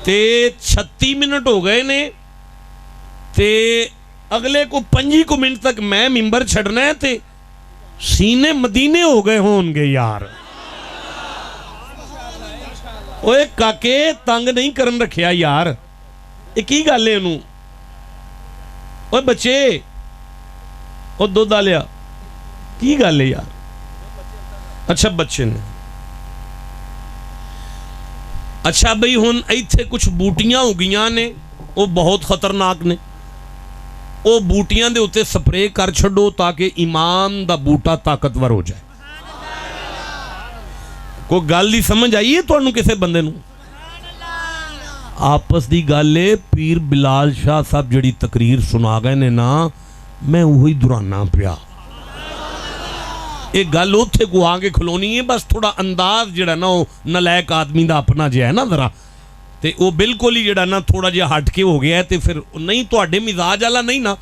تے 36 منٹ ہو گئے نے تے اگلے کو 5 منٹ تک میں ممبر چھڑنا ہے تے سینے مدینے ہو گئے ہون گے یار۔ اوے کاکے تنگ نہیں کرن رکھیا یار، ایک ہی گل ہے انہوں، اوے بچے او دو دالیا کی گل ہے یار؟ اچھا بچے نے اچھا بھئی ہن ایتھے کچھ بوٹیاں ہو گیاں نے وہ بہت خطرناک نے، وہ بوٹیاں دے اتے سپرے کر چھڑو تاکہ ایمان دا بوٹا طاقتور ہو جائے۔ کوئی گل دی سمجھ آئی ہے تو انہوں کسے بندے نو؟ آپس دی گل ہے پیر بلال شاہ صاحب جڑی تقریر سنا گئے نے نا میں وہی درانا پیا، ایک گل اتھے کو آگے کھلونی ہے، بس تھوڑا انداز جڑا نا نالائق آدمی دا اپنا جے ہے نا ذرا تے وہ بالکل ہی جڑا نا تھوڑا جہا ہٹ کے ہو گیا ہے تے پھر نہیں تواڈے مزاج والا نہیں نا،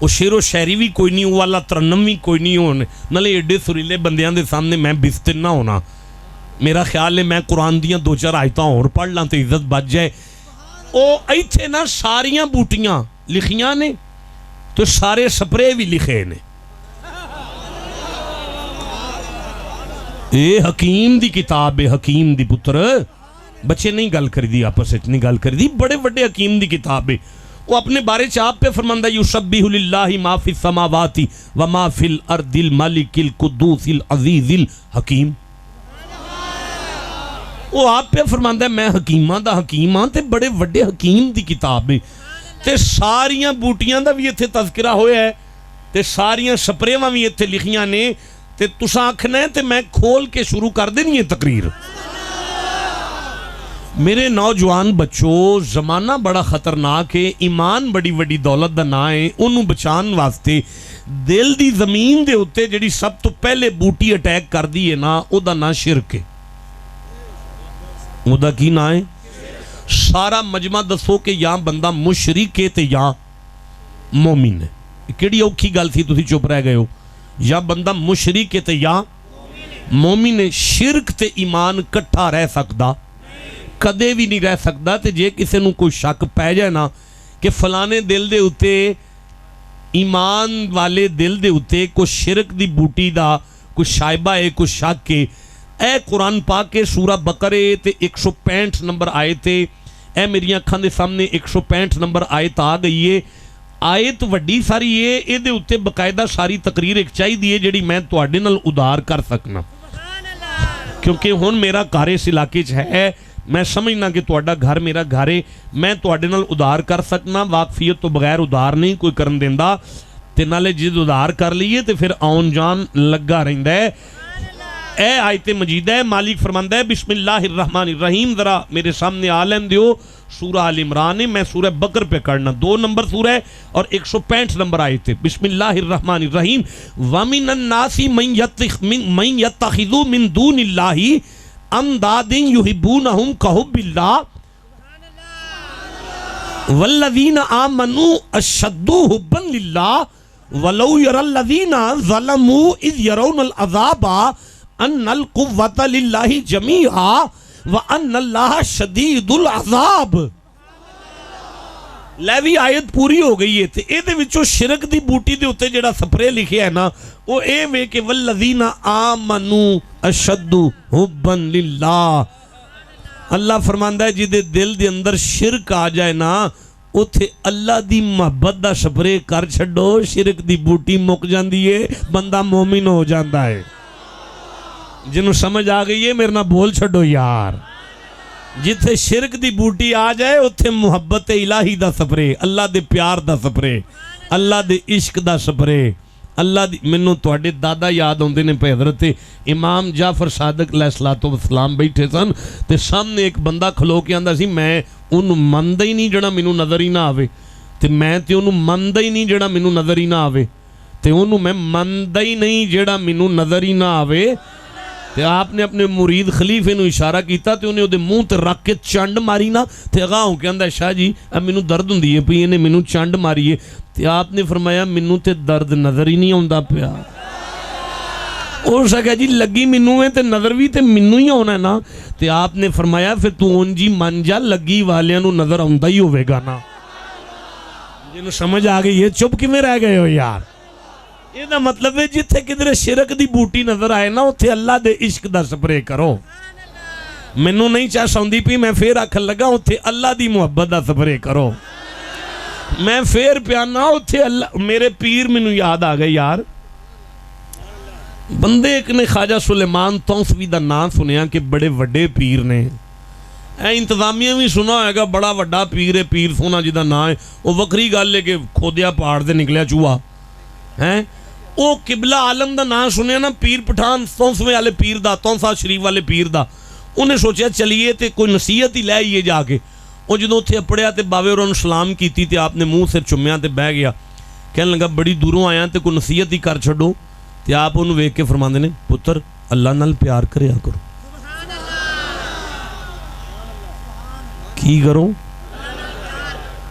وہ شعر و شاعری بھی کوئی نہیں، وہ والا ترنم بھی کوئی نہیں ہونے، نالے ایڈے سریلے بندیاں دے سامنے میں بستر نہ ہونا۔ میرا خیال ہے میں قرآن دیاں 2-4 آیتاں اور پڑھ لاں تے عزت بچ جائے۔ او ایتھے نا ساریاں بوٹیاں لکھیاں نے تو سارے سپرے بھی لکھے نے۔ اے حکیم دی کتاب ہے، حکیم دی پتر، بچے نہیں گل کر دی، آپس نہیں گل کر دی، بڑے بڑے حکیم دی کتاب ہے۔ وہ اپنے بارے چاپ پہ فرماندہ یسبح للہ ما فی السماوات و ما فی الارض الملک القدوس العزیز الحکیم۔ وہ آپ پہ فرماندہ ہے میں حکیماں دا حکیم ہاں تے بڑے وڈے حکیم دی کتاب ہے، تے ساریاں بوٹیاں دا بھی اتھے تذکرہ ہویا ہے تے ساریاں سپریواں بھی اتھے لکھیاں نے، تے تساں آکھنا ہے تے میں کھول کے شروع کر دینی ہے تقریر۔ میرے نوجوان بچوں، زمانہ بڑا خطرناک ہے، ایمان بڑی وڈی دولت دا نا ہے، انہوں بچان واسطے دل دی زمین دے ہوتے جڑی سب تو پہلے بوٹی اٹیک کر دی ہے نا، او دا نا شرک ہے۔ او دا کی نا ہے؟ سارا مجمع دسو کہ یا بندہ مشرک ہے تے یا مومن ہے۔ کیڑی اوکھی گل تھی تسی چپ رہ گئے ہو؟ یا بندہ مشرک ہے تے یا مومن ہے۔ شرک تے ایمان کٹھا رہ سکدا کدے بھی نہیں رہ سکتا۔ تے جے کسے نو کوئی شک پہ جائے نا کہ فلانے دل دے اتے ایمان والے دل دے اتے کوئی شرک دی بوٹی دا کوئی شائبہ ہے، کوئی شک ہے، اے قرآن پاک کے سورہ بقرے تے 165 نمبر آیت ہے، اے میری اکھاں دے سامنے 165 نمبر آیت آ گئی ہے۔ آیت وڈی ساری ہے، اے دے اتے باقاعدہ ساری تقریر ایک چاہی دی ہے جڑی میں تواڈے نال ادار کر سکنا، کیونکہ ہن میرا گھر اس علاقے چ ہے، میں سمجھنا کہ تواڈا گھر میرا گھر ہے، میں تواڈے نال ادار کر سکنا، واقفیت تو بغیر ادار نہیں کوئی کرن دیندا، تے نالے جد ادار کر لیے تے پھر آن جان لگا رہندا ہے۔ اے آیت مجیدہ ہے، مالک فرماندہ ہے بسم اللہ الرحمن الرحیم، ذرا میرے سامنے آلین دیو، سورہ آل عمران ہے، میں سورہ بقر پہ کرنا، 2 نمبر سورہ ہے اور 165 نمبر آیت ہے۔ بسم اللہ الرحمن الرحیم، وَمِنَ النَّاسِ مَن يَتَّخِذُ مِن دُونِ اللَّهِ انداد یحبونہم کحب اللہ والذین آمنوا اشد حبا للہ ولو یری الذین ظلموا اذ یرون العذاب ان القوۃ للہ جمیعا وان اللہ شدید العذاب۔ لیوی آیت پوری ہو گئی ہے تے اے دے وچوں شرک دی بوٹی دے اتے جڑا سپرے لکھیا ہے نا، وہ اے وے کہ والذین آمنوا اشد حبا للہ۔ اللہ فرماندا ہے جدے دل دے اندر شرک آ جائے نا، اتھے اللہ دی محبت دا سپرے کر چھڈو، شرک دی بوٹی مک جاندی ہے، بندہ مومن ہو جاندا ہے۔ جنہوں سمجھ آ گئی ہے میرے نہ بول چھڈو یار۔ جتھے شرک دی بوٹی آ جائے اتھے محبت الہی دا سپرے، اللہ دے پیار دا سپرے، اللہ دے عشق دا سپرے، اللہ دی منوں تواڈے دادا یاد ہوندے نے پہ حضرت امام جعفر صادق علیہ السلام بیٹھے سن تے سامنے ایک بندہ کھلو کے آندا سی میں انہوں مندا ہی نہیں جڑا منوں نظر ہی نہ آوے، تے میں تے انہوں مندا ہی نہیں جڑا منوں نظر ہی نہ آوے، تے انہوں میں مندا ہی نہیں جڑا منوں نظر ہی نہ آوے۔ تے آپ نے اپنے مرید خلیفے نو اشارہ کیتا تے انہیں دے منہ تے رکھ کے چنڈ ماری نا، تے اگاں ہو کے آندا شاہ جی اب منوں درد ہوندی ہے پئی انہیں منوں چنڈ ماری ہے، تے آپ نے فرمایا منوں تے درد نظر ہی نہیں آوندا پیا۔ اور سکا جی لگی منوں ہے تے نظر بھی تے منوں ہی ہونا ہے نا، تے آپ نے فرمایا پھر تو ان جی من جا لگی والیاں نو نظر آوندا ہی ہوے گا نا۔ جنوں سمجھ آ گئی یہ چپ کیویں رہ گئے ہو یار؟ یہ دا مطلب ہے جتھے کدھر شرک دی بوٹی نظر آئے نا اتھے اللہ دے عشق دا سپرے کرو۔ منوں نہیں چاہ سوندی پی میں پھر آکھن لگا اتھے اللہ دی محبت دا سپرے کرو۔ میں پھر پیانا اتھے اللہ، میرے پیر منوں یاد آ گئے یار، بندے ایک نے خواجہ سلیمان تونسوی دا نام سنیا کہ بڑے وڈے پیر نے، اے انتظامیہ بھی سنا ہوئے گا بڑا وڈا پیر ہے، پیر سونا جدا نام ہے، وہ وکری گل ہے کہ کھودیا پہاڑ دے نکلیا چوہا ہیں۔ او قبلہ عالم دا نام سنیا نا پیر پٹھان تونسویں والے پیر دا، تونسا شریف والے پیر دا، انہیں سوچیا چلیے تے کوئی نصیحت ہی لے آئیے جا کے۔ وہ جدوں اتھے اپڑیا تے باوے اور انہوں سلام کیتی تے آپ نے منہ سر چمیا تے بہ گیا، کہنے لگا بڑی دوروں آیا تے کوئی نصیحت ہی کر چھڈو، تے آپ انہوں ویکھ کے فرماندے نے پتر اللہ نال پیار کریا کرو۔ کی کرو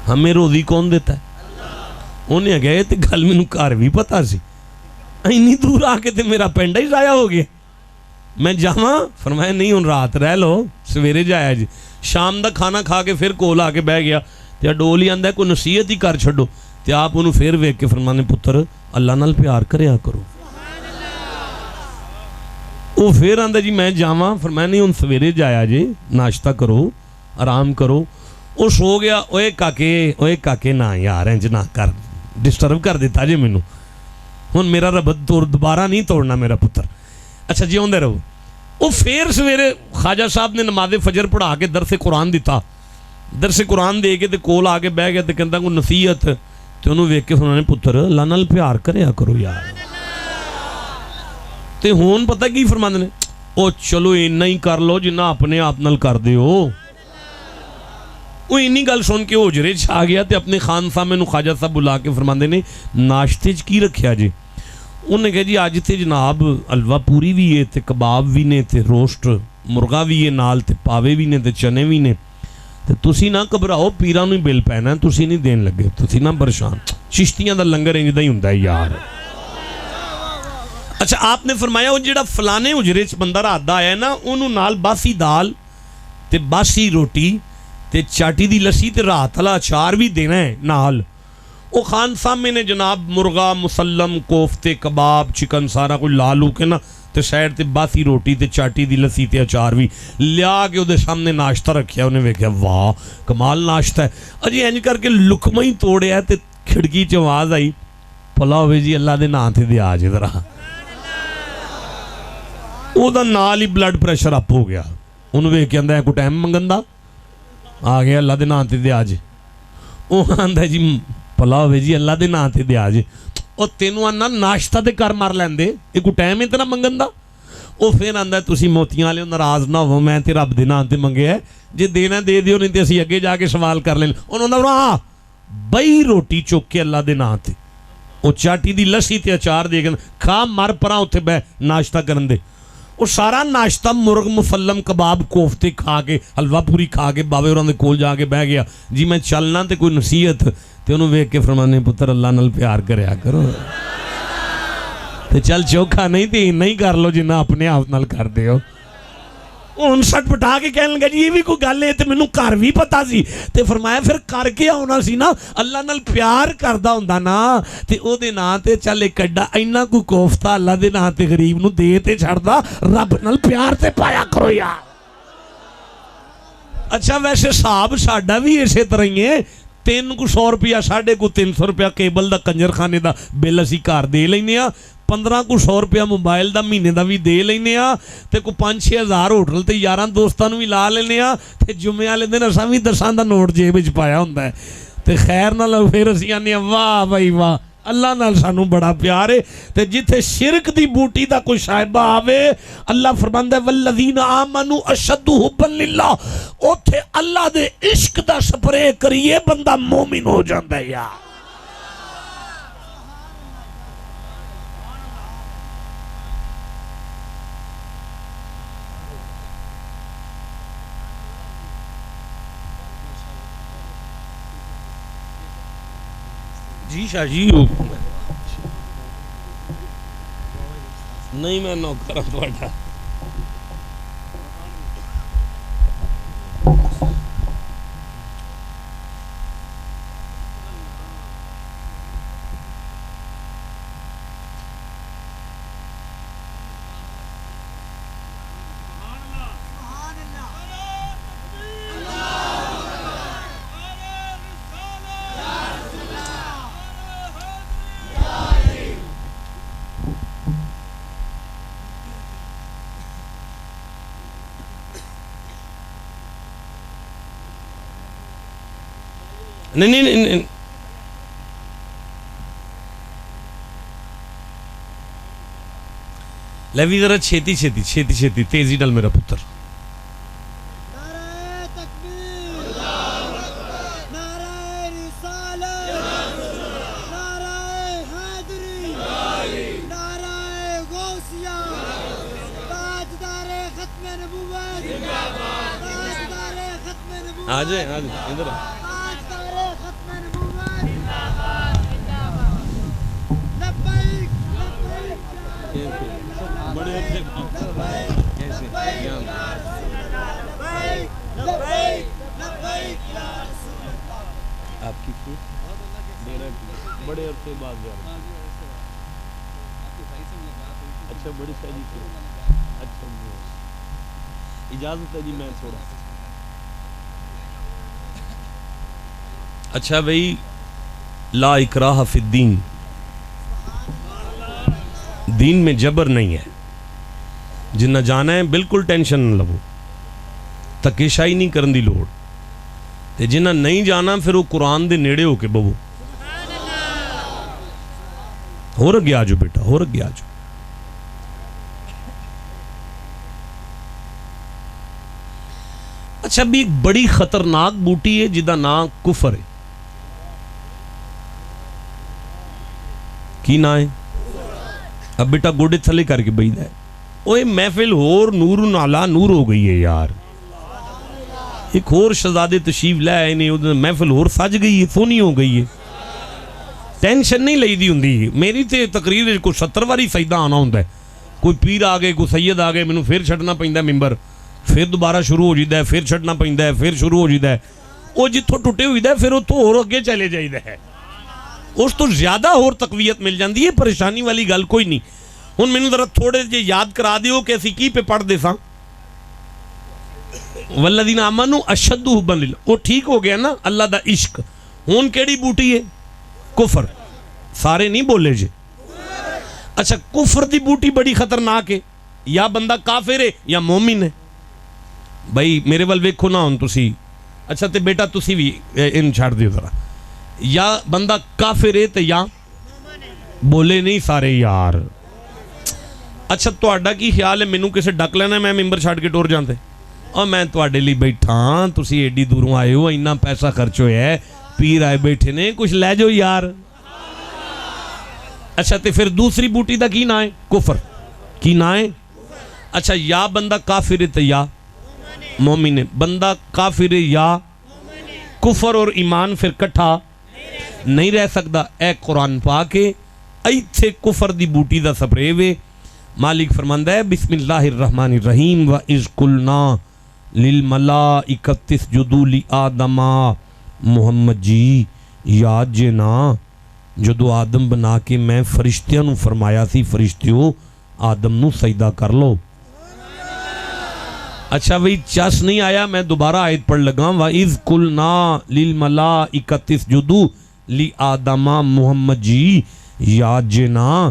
ہمیں روزی کون دیتا ہے انہیں گئے تو گل میں گھر بھی پتا سی اینی دور آ کے تے میرا پنڈا ہی ضائع ہو گیا میں جاواں فرمایا نہیں ہن رات رہ لو سویرے جایا جی شام دا کھانا کھا کے پھر کول آ کے بہ گیا تے ڈول ہی آندا ہے کوئی نصیحت ہی کر چھڈو تے آپ انہوں پھر ویکھ کے فرمانے پتر اللہ نال پیار کریا کرو وہ پھر آندا جی میں جاواں فرمایا نہیں ہن سویرے جایا جی ناشتہ کرو آرام کرو وہ سو گیا اوے کاکے نہ یار انج نہ کر ڈسٹرب کر دیتا جی مینوں ہن میرا ربط دوبارہ نہیں توڑنا میرا پتر اچھا جی ہوندے رہو وہ پھر سویرے خواجہ صاحب نے نماز فجر پڑھا کے درس قرآن دیتا درس قرآن دے کے تے کول آ کے بہ گیا تے کہندا کوئی نصیحت تے انہوں ویکھ کے فرمانے پتر اللہ نال پیار کریا کرو یار تے ہون پتہ کی فرماندے نے او چلو اینا ہی کر لو جنہ اپنے آپ نال کر دے ہو وہ اینی گل سن کے حجرے چھا گیا تے اپنے خان صاحب میں خواجہ صاحب بلا کے فرماندے نے ناشتے چ کی رکھیا جی انہوں نے کہا جی آج تے جناب حلوہ پوری بھی ہے تے کباب بھی نے تے روسٹ مرغا بھی ہے نال تے پاوے بھی نے تے چنے بھی نے تے تسی نہ گھبراؤ پیراں نوں بل پینا تسی نہیں دین لگے تسی نہ پریشان چشتیاں دا لنگر انج دا ہی ہوندا ہے یار اچھا آپ نے فرمایا وہ جڑا فلانے حجرے چ بندہ رات دا آیا ہے نا انہوں نال باسی دال تے باسی روٹی تے چاٹی دی لسی تے رات والا اچار بھی دینا ہے نال وہ خان صاحب میں نے جناب مرغا مسلم کوفتے کباب چکن سارا کوئی لالو کے نا تے سائڈ تے باسی روٹی تے چاٹی دی لسی تے اچار بھی لیا کے وہ سامنے ناشتہ رکھیا انہیں ویکھیا واہ کمال ناشتہ ہے اجی انج کر کے لکمہ ہی توڑیا تے کھڑکی چ آواز آئی پلا ہوئے جی اللہ دے نام تے دیا جی ذرا وہ دا نال ہی بلڈ پریشر اپ ہو گیا انہوں ویکھ کے آندا ہے کوئی ٹائم منگن دا آ گیا اللہ دے نام تے دیا جی وہ آندا جی پلا ہوئے جی اللہ دے نام تے دیا جی اور تینوں آنا ناشتہ تے کر مار لیندے یہ کوئی ٹائم اتنا منگن دا وہ پھر آندا ہے تسی موتیاں والے ناراض نہ ہو میں تے رب دے نام تے منگیا ہے جے دینا دے دیو نہیں تے اسی اگے جا کے سوال کر لیں انہوں نے ہاں بئی روٹی چوک کے اللہ دے نام تے وہ چاٹی دی لسی تے اچار دے گن کھا مر پراں اوتھے بہ ناشتہ کرن دے وہ سارا ناشتہ مرغ مسلم کباب کوفتے کھا کے حلوہ پوری کھا کے بابے ہوراں دے کول جا کے بہ گیا جی میں چلنا تے کوئی نصیحت تے انہوں ویکھ کے فرمانے پتر اللہ نال پیار کریا کرو تے چل چوکھا نہیں تے نہیں کر لو جنہ اپنے آپ نال کر دے ہو ان سٹ پٹا کے کہنے لگا جی یہ بھی کوئی گل ہے تے مینوں کر بھی پتا سی تے فرمایا پھر کر کے آنا سی نا اللہ نال پیار کردا ہوندا نا تے او دے نام تے چل ایک کڈا اینا کوئی کوفتہ اللہ دے نام تے غریب نو دے تے چھڑدا رب نال پیار تے پایا کرو یار اچھا ویسے صاحب ساڈا بھی اسی طرح ہی ہے 300 روپیہ 350 روپیہ کیبل دا کنجر خانے دا بل اسی کار دے لینے 1500 روپیہ موبائل دا مہینے دا بھی دے لینے تے کو 5-6 ہزار ہوٹل تے 11 دوستاں نوں بھی لا لینے تے جمعے والے دن اساں بھی 10 دا نوٹ جیب وچ پایا ہوندا ہے تے خیر نال پھر اسی آنے واہ بھائی واہ اللہ نال سانوں بڑا پیار ہے تے جتھے شرک دی بوٹی دا کوئی صاحبہ آوے اللہ فرماندا ہے والذین آمنوا اشد حبا للہ اوتھے اللہ دے عشق دا سپرے کریے بندہ مومن ہو جاندا ہے یار جی شاہ جی نہیں میں نوکر ہوں تھوڑا نہیں لیوی ذرا چھیتی تیزی ڈال میرا پتر نعرہ تکبیر نعرہ رسالت نعرہ حیدری نعرہ غوثیہ تاجدار ختم نبوت تاجدار ختم نبوت آ جائیں ادھر تاجدار ختم نبوت لبیک لبیک بڑے کیسے لبیک لبیک یا رسول اللہ. آپ کی بڑے عرصے بعد جا رہے ہیں. اچھا بڑی سہی سے اچھا اجازت ہے جی میں تھوڑا اچھا بھائی. لا اکراہ فی الدین, دین میں جبر نہیں ہے. جنہ جانا ہے بالکل ٹینشن نہ لو, تکیشائی نہیں کرن دی لوڑ. تے جنہ نہیں جانا پھر وہ قرآن دے نیڑے ہو کے بہو. ہو رہ گیا جو بیٹا, ہو رہ گیا جو. اچھا بھی ایک بڑی خطرناک بوٹی ہے جدا نام کفر ہے. کی نا ہے؟ اب بیٹا گوڑے تھلے کر کے بیٹھ ہے. اوے محفل ہور نور نالا نور ہو گئی ہے یار. ایک اور شہزادے تشریف لے آئے نے, محفل ہور سج گئی ہے, سونی ہو گئی ہے. ٹینشن نہیں لئی دی ہوندی. میری تے تقریر کوئی 70 واری سجدہ آنا ہوندا ہے. کوئی پیر آ گئے, کوئی سید آ گئے, مینوں پھر چھڈنا پیندا ممبر, پھر دوبارہ شروع ہو جائے, پھر چھڈنا پیندا ہے, پھر شروع ہو جائے. وہ جتھوں ٹوٹے ہوئی ہے پھر اتوں ہور اگے چلے جائیدا ہے. اس تو زیادہ اور تقویت مل جاندی ہے. پریشانی والی گل کوئی نہیں. ہن مینوں ذرا تھوڑے جے یاد کرا دیو کہ اسی کی پہ پڑھ دے ساں. والذین آمنوا اشد حبا للہ, وہ ٹھیک ہو گیا نا اللہ دا عشق. ہن کیڑی بوٹی ہے؟ کفر. سارے نہیں بولے جے. اچھا کفر دی بوٹی بڑی خطرناک ہے. یا بندہ کافر ہے یا مومن ہے. بھائی میرے ول ویکھو نا ہن تسی. اچھا تے بیٹا تسی بھی ان چھڑ دیو ذرا. یا بندہ کافر ہے تے یا بولے نہیں سارے یار. اچھا تہاڈا کی خیال ہے مینوں کسے ڈک لینا میں ممبر چھڑ کے ٹور جاندے؟ اور میں تہاڈے لئی بیٹھا, تسی ایڈی دوروں آئے ہو, اتنا پیسہ خرچ ہویا ہے, پیر آئے بیٹھے نے, کچھ لے جاؤ یار. اچھا تے پھر دوسری بوٹی دا کی نا ہے؟ کفر. کی نا ہے؟ اچھا یا بندہ کافر ہے تے یا مومن ہے. بندہ کافر ہے یا کفر اور ایمان پھر کٹھا نہیں رہ سکتا. اے قرآن پاک ہے, ایتھے کفر دی بوٹی دا سپرے وے. مالک فرماندا ہے بسم اللہ الرحمن الرحیم وَإِذْ قُلْنَا لِلْمَلَائِكَةِ اسْجُدُوا لِآدَمَ. محمد جی یاد جے نا جدو آدم بنا کے میں فرشتیاں نو فرمایا سی فرشتیو آدم نو سجدہ کر لو. اچھا بھئی چس نہیں آیا, میں دوبارہ آیت پڑھ لگا. وَإِذْ قُلْنَا لِلْمَلَائِكَةِ اسْجُدُوا لِآدَمَ. محمد جی یاد جے نا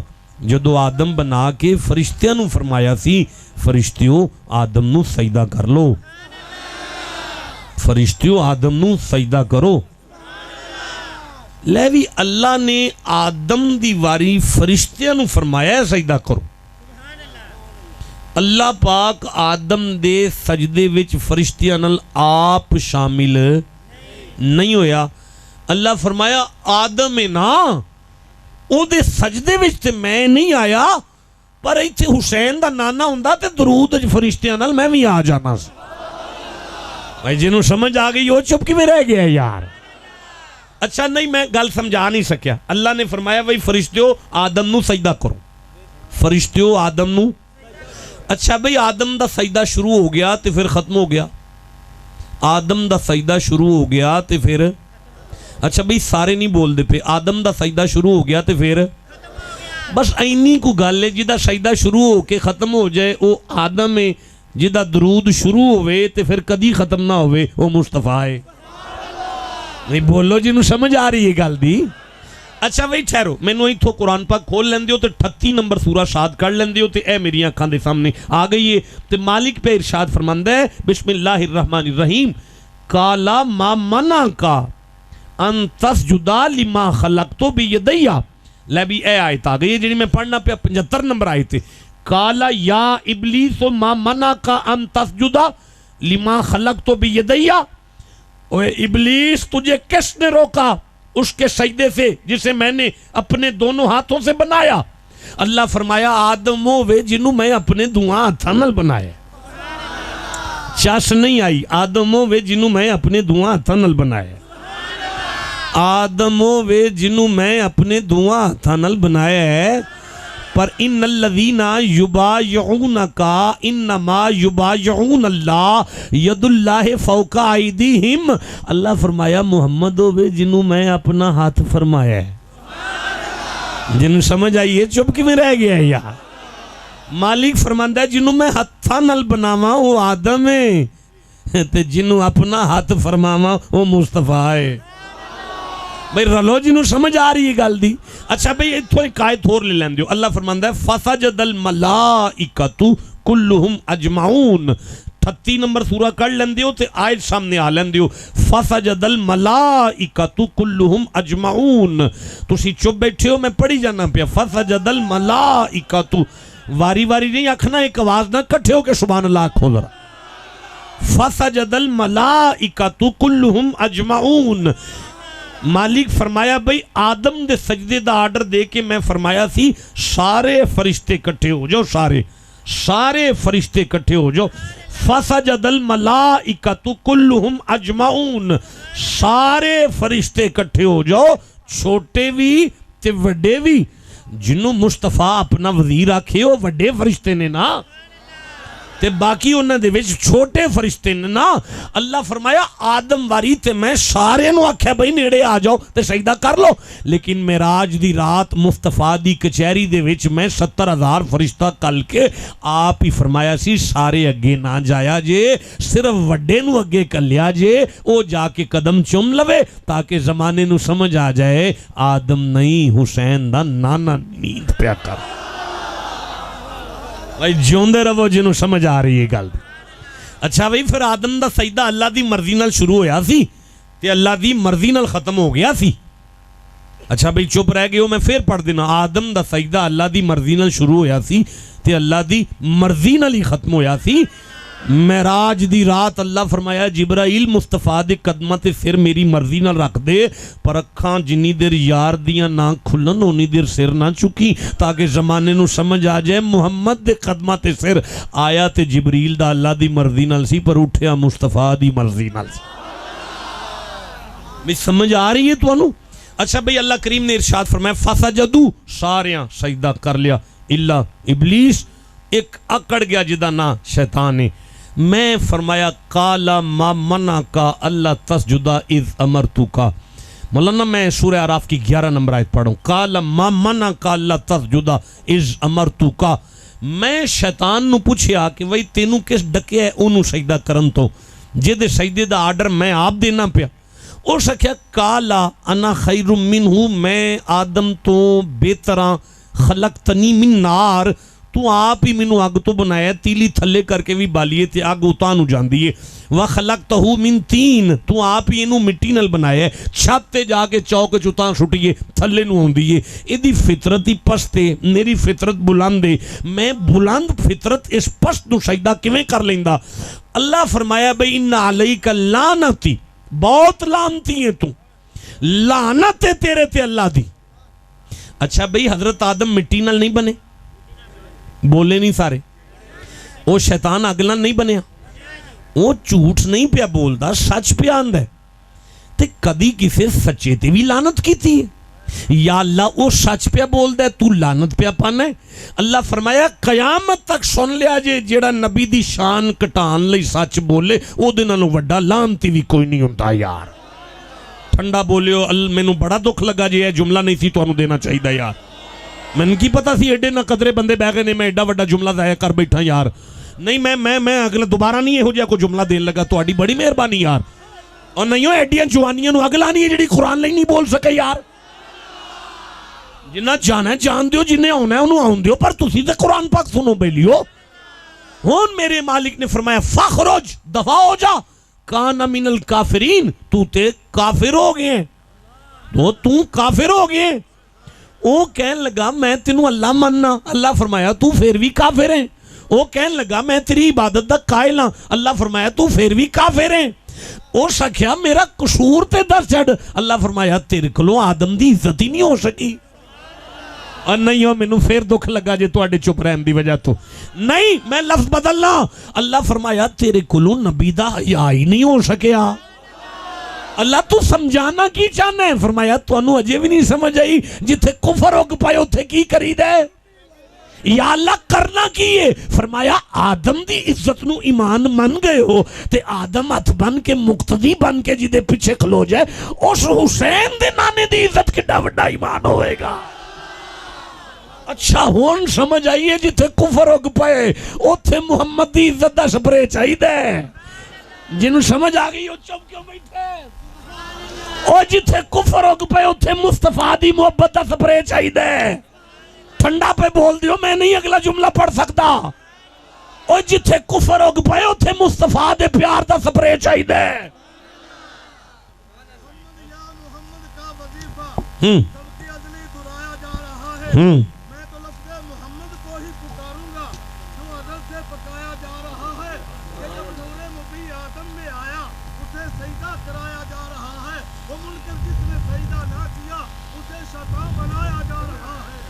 جدو آدم بنا کے فرشتیاں نو فرمایا سی فرشتیو آدم نو سجدہ کر لو. فرشتیو آدم نو سجدہ کرو. لے بھی اللہ نے آدم دی واری فرشتیاں نو فرمایا ہے سجدہ کرو. اللہ پاک آدم دے سجدے وچ فرشتیاں نال آپ شامل نہیں ہویا. اللہ فرمایا آدم ہے نا او دے سجدے وچ تے میں نہیں آیا, پر ایتھے حسین دا نانا ہوندا تے درود فرشتیاں نال میں بھی آ جانا سی. بھائی جنوں سمجھ آ گئی وہ چپ کیویں رہ گیا یار. اچھا نہیں میں گل سمجھا نہیں سکیا. اللہ نے فرمایا بھائی فرشتیو آدم نو سجدہ کرو. فرشتیو آدم نو. اچھا بھائی آدم دا سجدہ شروع ہو گیا تے پھر ختم ہو گیا. آدم دا سجدہ شروع ہو گیا تے پھر. اچھا بھائی سارے نہیں بول دے پہ. آدم دا سجدہ شروع ہو گیا تے پھر بس اینی کو گل ہے. جدا سجدہ شروع ہو کے ختم ہو جائے وہ آدم ہے. جدا درود شروع ہوئے تے پھر کدی ختم نہ ہوئے وہ مصطفیٰ ہے. نہیں بولو جنہوں سمجھ آ رہی ہے گل دی. اچھا بھائی ٹھہرو مینوں ایتھوں قرآن پاک کھول لیندے ہو تے 38 نمبر سورہ شاد کر لیندے ہو تے اے میری آنکھاں دے سامنے آ گئی ہے. تے مالک پہ ارشاد فرماندا ہے بسم اللہ الرحمن الرحیم قالا ما منعک ان تسجد لما خلقت بیدی. لے بھی اے آیت آ گئی ہے جنہی میں پڑھنا پہ 75 نمبر آئے تھے. قالا یا ابلیس ما منعک ان تسجد لما خلقت بیدی. اوے ابلیس تجھے کس نے روکا اس کے سجدے سے جسے میں نے اپنے دونوں ہاتھوں سے بنایا. اللہ فرمایا آدم ہوئے جنہوں میں اپنے دعا ہاتھاں نال بنایا. چس نہیں آئی آدم وے جنوں میں اپنے دعاں ہتھاں نال بنایا آدم وے جنوں میں اپنے دعاں ہتھاں نال بنایا ہے پر ان الذین یبایعونک انما یبایعون اللہ ید اللہ فوق ایدیہم اللہ فرمایا محمد وے جنوں میں اپنا ہاتھ فرمایا ہے جنوں سمجھ آئیے چپ کیوں رہ گیا ہے یار مالک فرماندہ ہے جنوں میں ہتھاں نال بناواں وہ آدم ہے تے جنوں اپنا ہاتھ فرماواں وہ مصطفیٰ ہے بھئی رلو جنوں سمجھ آ رہی ہے گل دی اچھا بھئی اتھو ایک آیت اور لے لیں دیو اللہ فرماندہ ہے فَسَجَدَ الْمَلَائِكَةُ كُلُّهُمْ أَجْمَعُونَ 38 نمبر سورہ کر لیں دیو تے آیت سامنے آ لیں دیو فَسَجَدَ الْمَلَائِكَةُ كُلُّهُمْ أَجْمَعُونَ تُسی چپ بیٹھے ہو میں پڑھی جانا پیا فَسَجَدَ الْمَلَائِكَةُ واری واری نہیں آکھنا ایک آواز نہ کٹھے ہو کہ سبحان اللہ آکھو ذرا فَسَجَدَ الْمَلَائِكَةُ كُلُّهُمْ أَجْمَعُونَ مالک فرمایا بھئی آدم دے سجدے دا آرڈر دے کے میں فرمایا سی سارے فرشتے کٹھے ہو جاؤ سارے فرشتے کٹھے ہو جاؤ فَسَجَدَ الْمَلَائِكَةُ كُلُّهُمْ أَجْمَعُونَ سارے فرشتے کٹھے ہو جاؤ چھوٹے بھی تے وڈے بھی جنہوں مصطفیٰ اپنا وزیر آکھے ہو وڈے فرشتے نے نا تے باقی انہاں دے وچ چھوٹے فرشتے نے نا اللہ فرمایا آدم واری تے میں سارے نو آکھیا بھئی نیڑے آ جاؤ تے سجدہ کر لو لیکن معراج دی رات مصطفیٰ دی کچہری دے وچ میں 70,000 فرشتہ کل کے آپ ہی فرمایا سی سارے اگے نہ جایا جے صرف وڈے نو اگے کلیا جے او جا کے قدم چم لوے تاکہ زمانے نو سمجھ آ جائے آدم نہیں حسین دا نانا نیند پیا کر بھائی جیوندے رہو جنہوں سمجھ آ رہی ہے گل اچھا بھائی پھر آدم دا سجدہ اللہ دی مرضی نال شروع ہویا سی تے اللہ دی مرضی نال ختم ہو گیا سی اچھا بھائی چپ رہ گئے ہو میں پھر پڑھ دینا آدم دا سجدہ اللہ دی مرضی نال شروع ہویا سی تے اللہ دی مرضی نال ہی ختم ہویا سی معراج دی رات اللہ فرمایا جبرائیل مصطفیٰ دے قدمہ تے سر میری مرضی نہ رکھ دے پر اکھاں جنی دیر یار دیاں نہ کھلن ہونی دیر سر نہ چکی تاکہ زمانے نو سمجھ آ جائے محمد دے قدمہ تے سر آیا تے جبریل دا اللہ دی مرضی نال سی پر اٹھیا مصطفیٰ دی مرضی نال سی میں سمجھ آ رہی ہے تو انو اچھا بھئی اللہ کریم نے ارشاد فرمایا فَسَجَدُ ساریاں سجدہ کر لیا اللہ ابلیس ایک اکڑ گیا جدا نا شیطان نے میں فرمایا قَالَ مَا مَنَعَكَ أَلَّا تَسْجُدَ إِذْ أَمَرْتُكَ مولانا میں سورہ اعراف کی 11 نمبر آیت پڑھوں قَالَ مَا مَنَعَكَ أَلَّا تَسْجُدَ إِذْ أَمَرْتُكَ میں شیطان نو پوچھیا کہ وہی تینوں کس ڈکے ہے انہوں سجدہ کرن تو جے سجدے دا آرڈر میں آپ دینا پیا اور سکھیا قَالَ أَنَا خَيْرٌ مِّنْهُ میں آدم تو بہتراں خلقتنی من نار تو آپ ہی منو آگ تو بنایا تیلی تھلے کر کے بھی بالیے تے آگ اتانو جان دیئے وَخَلَقْتَهُ مِن تین تو آپ ہی انو مٹی نل بنایا چھت تے جا کے چوک چتان چھٹیے تھلے نو ہوں دیئے ایدی فطرت ہی پستے میری فطرت بلندے میں بلند فطرت اس پست نو سجدہ کیویں کر لیندہ اللہ فرمایا بھئی ان علیک لعنتی بہت لعنتی ہے تو لعنت ہے تیرے تے اللہ دی اچھا بھئی حضرت آدم مٹی نل نہیں بنے بولے نہیں سارے وہ شیطان اگلا نہیں بنیا وہ جھوٹ نہیں پیا بولدا سچ پیا آندا ہے تے کدی کسے سچے تے بھی لعنت کیتی ہے یا اللہ وہ سچ پیا بولدا ہے تو لعنت پیا پانا ہے اللہ فرمایا قیامت تک سن لیا جے جیڑا نبی دی شان کٹان لئی سچ بولے او دے نالوں وڈا لعنتی بھی کوئی نہیں ہوندا یار ٹھنڈا بولیو مینوں بڑا دکھ لگا جی یہ جملہ نہیں سی تانوں دینا چاہیے یار میں کی پتا سی ایڈے نہ قدرے بندے بہ گئے نے میں ایڈا وڈا جملہ ضائع کر بیٹھا یار نہیں میں اگلا دوبارہ نہیں ہو جائے کوئی جملہ دین لگا تہاڈی بڑی مہربانی یار اور نہیں ہو ایڈیاں جوانیاں نو اگلا نہیں ہے جڑی قرآن لئی نہیں بول سکے یار جنہ جانا ہے جان دیو جنہیں ہونا ہے انہوں آن دیو پر تسی تے قرآن پاک سنو بیلیو ہون میرے مالک نے فرمایا فخرج دفع ہو جا کانا من الکافرین تو تے کافر ہو گئے تو کافر ہو گئے وہ کہنے لگا میں تینوں اللہ مننا اللہ فرمایا تو پھر بھی کافر ہیں وہ کہنے لگا میں تیری عبادت دا قائل ہاں اللہ فرمایا تو پھر بھی کافر ہیں وہ سکھیا میرا قصور تے در چڑھ اللہ فرمایا تیرے کلو آدم دی عزت ہی نہیں ہو سکی اور نہیں ہو مینوں پھر دکھ لگا جے تواڈے چپ رہن دی وجہ تو نہیں میں لفظ بدلنا اللہ فرمایا تیرے کولوں نبی دا حیا ہی نہیں ہو سکیا اللہ تو سمجھانا کی چاہنا ہے فرمایا تانوں اجے بھی نہیں سمجھ آئی جتھے کفر اگ پائے اوتھے کی کری دے یا اللہ کرنا کیے فرمایا آدم دی عزت نو ایمان من گئے ہو تے آدم ہاتھ بن کے مقتدی بن کے جدے پیچھے کھلو جائے اس حسین دے نانے دی عزت کڈا وڈا ایمان ہوئے گا اچھا ہون سمجھ آئیے جتھے کفر اگ پائے اوتھے محمد دی عزت دا سپرے چاہی دے جنہوں سمجھ آگئی ہو چپ کیوں بیٹھے او جتھے کفر اگ پائے اوتھے مصطفیٰ دی محبت دا سپرے چاہی دے ٹھنڈا پہ بول دیو میں نہیں اگلا جملہ پڑھ سکتا او جتھے کفر اگ پائے اوتھے مصطفیٰ دے پیار دا سپرے چاہی دے محمد کا وظیفہ سب کی عدلی درایا جا رہا ہے میں تو لفظ محمد کو ہی پکاروں گا جو ازل سے پکایا جا رہا ہے کہ جب نور مبی آدم میں آیا اسے سجدہ کرایا جا رہا ہے وہ منکر جس نے سجدہ نہ کیا اسے شیطان بنایا جا رہا ہے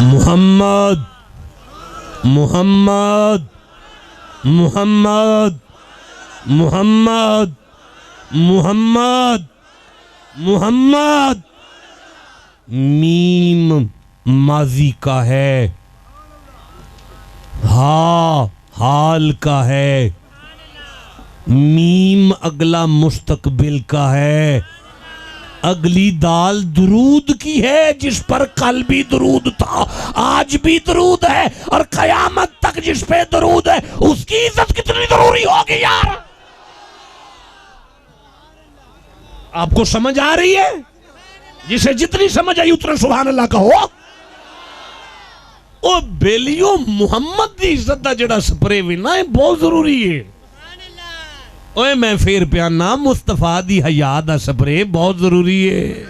محمد محمد محمد محمد محمد محمد میم ماضی کا ہے ہا حال کا ہے میم اگلا مستقبل کا ہے اگلی دال درود کی ہے جس پر کل بھی درود تھا آج بھی درود ہے اور قیامت تک جس پہ درود ہے اس کی عزت کتنی ضروری ہوگی یار آپ کو سمجھ آ رہی ہے جسے جتنی سمجھ آئی اتنا سبحان اللہ کہو او بیلیو محمد دی عزت دا جڑا سپرے بھی نا بہت ضروری ہے اوے میں پھر پیانا مصطفیٰ دی حیا دا سپرے بہت ضروری ہے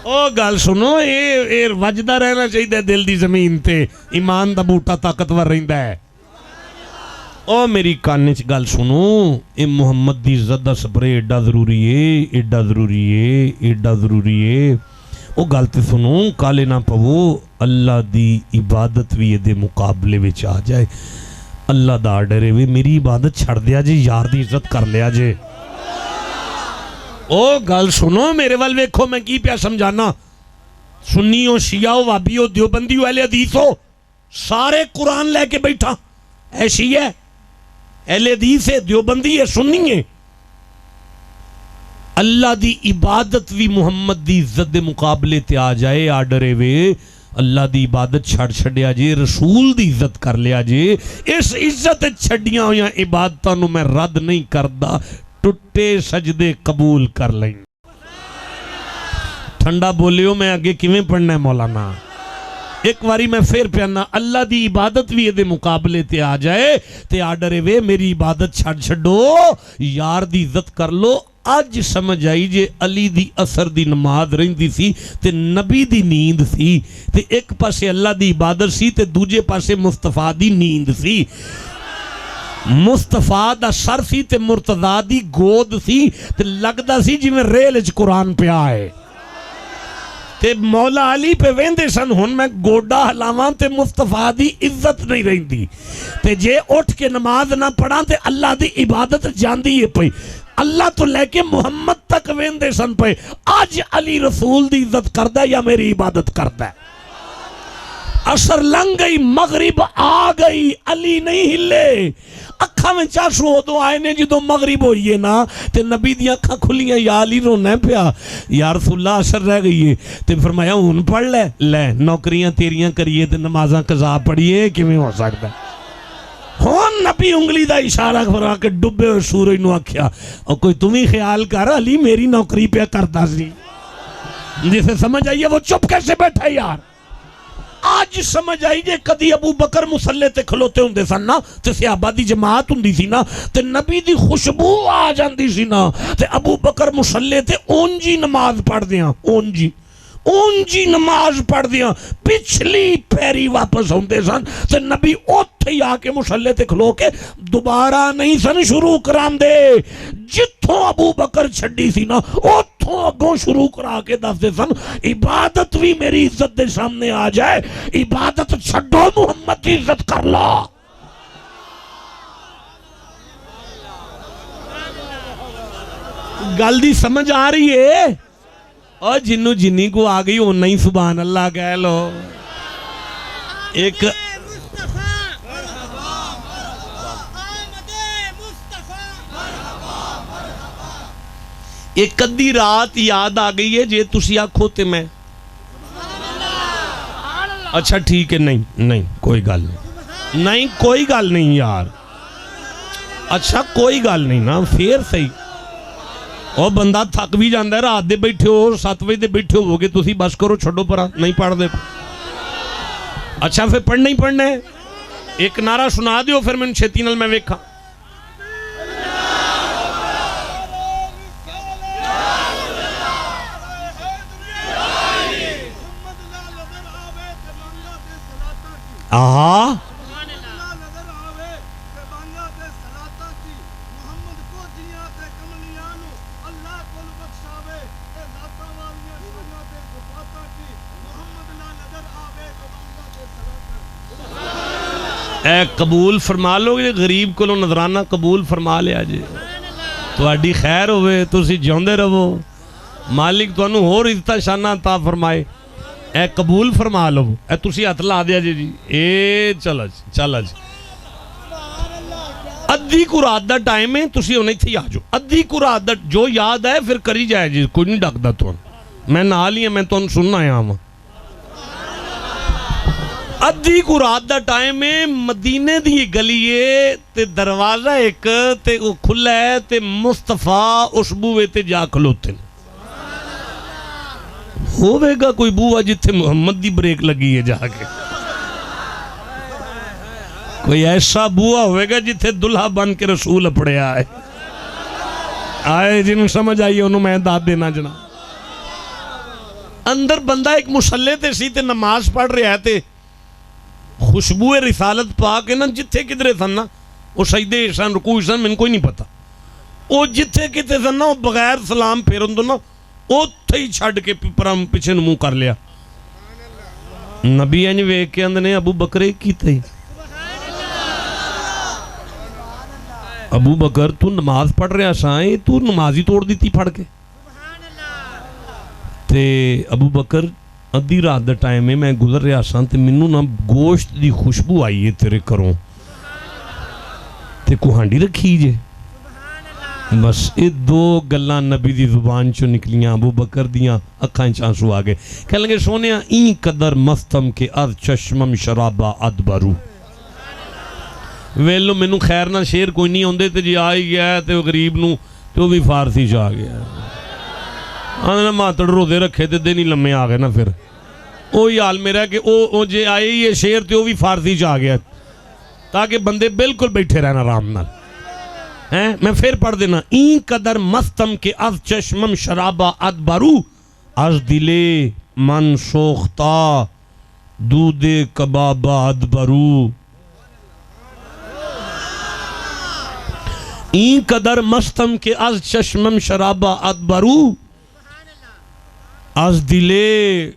او گل سنو اے وجدہ رہنا چاہیے دل دی زمین تے ایمان دا بوٹا طاقتور رہندا ہے او میری کاننے چ گل سنو اے محمد دی عزت دا سپرے ایڈا ضروری ہے ایڈا ضروری ہے ایڈا ضروری ہے او گل تے سنو کالے نہ پو اللہ دی عبادت بھی دے مقابلے وچ آ جائے اللہ دا آرڈر ہے میری عبادت چھڑ دیا جے یار دی عزت کر لیا جے او گل سنو میرے وال ویکھو میں کی پیا سمجھانا سنی ہو شیعہ ہو وابی ہو دیوبندی ہو اہل حدیث ہو سارے قرآن لے کے بیٹھا اے شیعہ اہل حدیث ہے دیوبندی ہے سنی ہے اللہ دی عبادت بھی محمد دی عزت دے مقابلے تے آ جائے آرڈر ہے اللہ دی عبادت چھڑ چھڑیا جے رسول دی عزت کر لیا جے اس عزت چھڑیاں ہویاں عبادتاں نو میں رد نہیں کردا ٹٹے سجدے قبول کر لیں ٹھنڈا بولیو میں آگے کیویں پڑھنا ہے مولانا ایک واری میں پھر پیانا اللہ دی عبادت بھی دے مقابلے تے آ جائے تے آرڈر وے میری عبادت چھڑ چھڑو یار دی عزت کر لو آج سمجھ آئی جے علی دی اثر دی نماز رہندی سی تے نبی دی نیند سی تے ایک پاسے اللہ دی عبادت سی تے دوجے پاسے مصطفیٰ دی نیند سی مصطفیٰ دا سر سی تے مرتضیٰ دی گود سی تے لگدا سی جی میں ریل اچ قرآن پہ آئے تے مولا علی پہ ویندے سن ہن میں گوڈا ہلاواں تے مصطفیٰ دی عزت نہیں رہندی تے جے اٹھ کے نماز نہ پڑھاں تے اللہ دی عبادت جاندی ہے پئی اللہ تو لے کے محمد تک ویندے سن پہ آج علی رسول دی عزت کردہ یا میری عبادت کردہ عصر لنگ گئی مغرب آ گئی علی نہیں ہلے اکھا میں چاشو ہو دو آئے نے جدو مغرب ہوئیے نا تے نبی دی اکھا کھلیاں یا علی رونے پیا یا رسول اللہ عصر رہ گئی ہے تے فرمایا ان پڑھ لے نوکریاں تیریاں کریے تے نمازاں قضا پڑھیے کیویں ہو سکتا ہے ہون نبی انگلی دا اشارہ فرما کے ڈبے اور سورج نو آکھیا اور کوئی تمہیں خیال کر علی میری نوکری پہ کرتا سی جسے سمجھ آئیے وہ چپ کیسے بیٹھا یار آج سمجھ آئی جے کدی ابو بکر مسلح تے کھلوتے ہوندے سن نا تے صحابہ دی جماعت ہوندی سی نا تے نبی دی خوشبو آ جاندی سی نا تے ابو بکر مسلح تے اونجی نماز پڑھ دیاں اونجی اونجی نماز پڑھ دیا پچھلی پیری واپس ہوندے سن تے نبی اوتھے ہی آ کے مصلی تے کھلو کے دوبارہ نہیں سن شروع کران دے، جتھوں ابو بکر چھڈی سی نا اوتھوں اگوں شروع کرا کے دس دے سن عبادت بھی میری عزت دے سامنے آ جائے، عبادت چھڈو محمد کی عزت کر لا۔ گل دی سمجھ آ رہی ہے؟ اور جنوں جنی کو آ گئی اُنہ ہی سبحان اللہ کہہ لو۔ ایک ادھی رات یاد آ گئی ہے جے تسی آکھو تے میں اچھا ٹھیک ہے، نہیں کوئی گل نہیں کوئی گل نہیں یار، اچھا کوئی گل نہیں نا، پھر صحیح۔ اور بندہ تھک بھی جاندہ ہے، رات دے بیٹھے ہو 7 بجے دے بیٹھے ہو گے تسی بس کرو چھڑو پرا نہیں پڑھ دے۔ اچھا پھر پڑھنا ہی پڑھنا ہے، ایک نعرہ سنا دیو پھر میں چھتی نال میں ویکھا۔ آہا اے قبول فرما لو گے، غریب کو نظرانہ قبول فرما لیا جی، تہاڈی خیر ہوئے، تسی جیوندے رہو، مالک تانوں ہور عزت شانہ عطا فرمائے۔ اے قبول فرما لو، اے تسی ہاتھ لا دیا جی، اے چلا جی ادھی کو رات دا ٹائم ہے، تسی ہونے تھی آجو ادھی کو رات دا جو یاد ہے پھر کری جائے جی، کوئی نہیں ڈاک دا تو میں نال ہی ہیں، میں تو سننا ہے آما۔ ادھی کو رات دا ٹائم ہے، مدینے دی گلیے تے دروازہ ایک تے وہ کھلا ہے تے مصطفیٰ اس بوے تے جا کھلوتے ہیں۔ ہوئے گا کوئی بوہ جتھے محمد دی بریک لگی ہے جا کے، کوئی ایسا بوہ ہوئے گا جتھے دلہا بن کے رسول اپڑے آئے جنہوں سمجھ آئیے انہوں میں داد دینا جنا۔ اندر بندہ ایک مسلح تے سی تے نماز پڑھ رہے آئے تے خوشبوئے رسالت پاک ہے نا جتھے کدرے سن نا وہ سجدے سن رکوع سن میں کوئی نہیں پتا، وہ جتھے کدرے سن نا وہ بغیر سلام پھیرن دو نا وہ تھے ہی چھڑ کے پیچھے نمو کر لیا۔ نبی انج ویک کے اندنے ابو بکرے کی تھی، ابو بکر تو نماز پڑھ رہا سائیں، تو نمازی توڑ دیتی پڑھ کے۔ تے ابو بکر ادھی رات دا ٹائم ہے، میں گزر رہا سان تے منوں نا گوشت دی خوشبو آئی ہے تیرے کروں تے کو ہانڈی رکھی جے۔ بس یہ دو گلاں نبی دی زبان چو نکلیاں، ابو بکر دیاں اکھاں چانسو آگے کہہ لگے سونیا این قدر مستم کے از چشمم شرابہ ادبرو۔ ویلو میں نو خیر نہ شیر کوئی نہیں ہوندے تے جی آئی گیا ہے تے غریب نو تے وہ بھی فارسی چاہ گیا ہے، آنے ماتڑ روزے رکھے تے دینی لمحے آگئے نا پھر اوہی حال میرا ہے کہ او جے آئی یہ شیر تے وہ بھی فارسی چاہ گیا تاکہ بندے بالکل بیٹھے رہنا آرام نال۔ میں پھر پڑھ دینا، این قدر مستم کے از چشمم شرابہ ادبرو، از دلے من سوختہ دودھ کبابہ ادبرو۔ این قدر مستم کے از چشمم شرابہ ادبرو، از دلے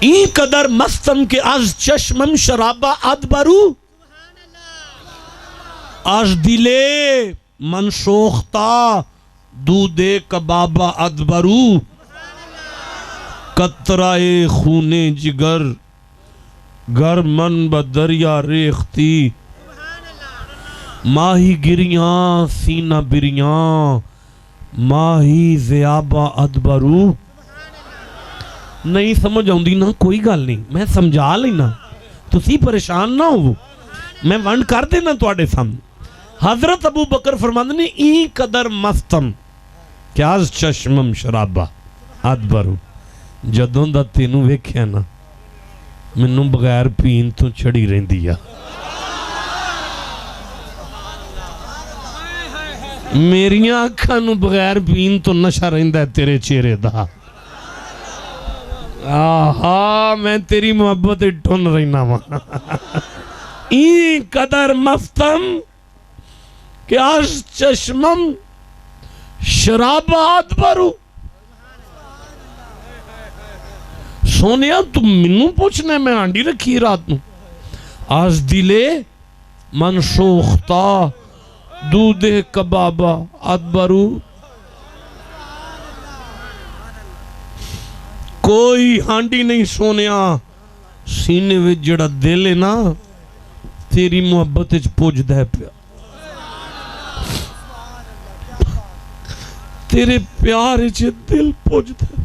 این قدر مستم کے از چشمم شرابہ ادبرو، از دلے من سوختہ دودھ کبابہ ادبرو، قطرہ خون جگر گر من بدریا ریختی، ماہی گریاں سینہ بریاں ماہی زیابہ ادبرو۔ نہیں سمجھ آؤں دی نا کوئی گل نہیں، میں سمجھا لینا، تسی پریشان نہ ہو، میں ونڈ کر دینا توڑے سامنے۔ حضرت ابو بکر فرماندے نے این قدر مستم کیا از چشمم شرابہ ادبرو، جدوں دا تینوں ویکھیا نا مینوں بغیر پین تو چڑھی رہندی آ میریاں اکھاں نوں بغیر پین تو نشہ رہندا ہے تیرے چہرے دا آہا میں تیری محبت ٹھن رہنا وا این قدر مفتم کہ آج چشمم شرابات برو سونیا تم منوں پوچھنے میں آنڈی رکھی رات نو آج دلے من سوختا دودھ کبابا ادبرو کوئی ہانڈی نہیں سونیا سینے وچ جڑا دل ہے نا تیری محبت وچ پوجدا ہے پیا تیرے پیار وچ دل پوجدا ہے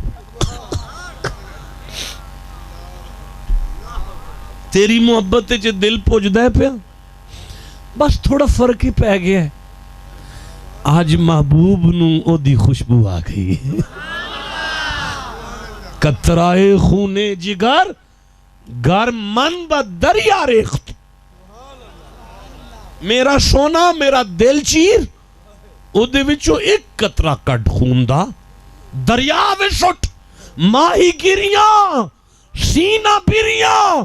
تیری محبت وچ دل پوجدا ہے پیا بس تھوڑا فرق ہی پہ گیا ہے آج محبوب نوں او دی خوشبو آ گئی قطرائے خون جگر گر من با دریا ریخت میرا سونا میرا دل چیر او دے وچوں ایک قطرہ کٹ خون دا دریا وچ ماہی گریاں سینہ پیریاں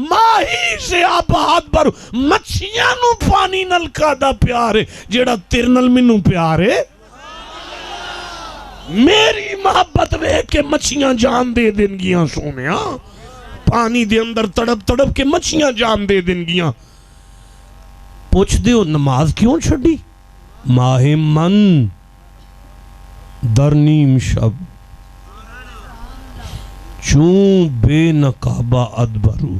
ماہی سے آباد برو مچھیاں نو پانی نلکا دا پیارے جیڑا تیرنل منو پیارے میری محبت ویکھ کے مچھیاں جان دے دن گیاں سونیاں پانی دے اندر تڑپ تڑپ کے مچھیاں جان دے دن گیاں پوچھ دیو نماز کیوں چھڑی ماہ من در نیم شب چون بے نقابہ ادبرو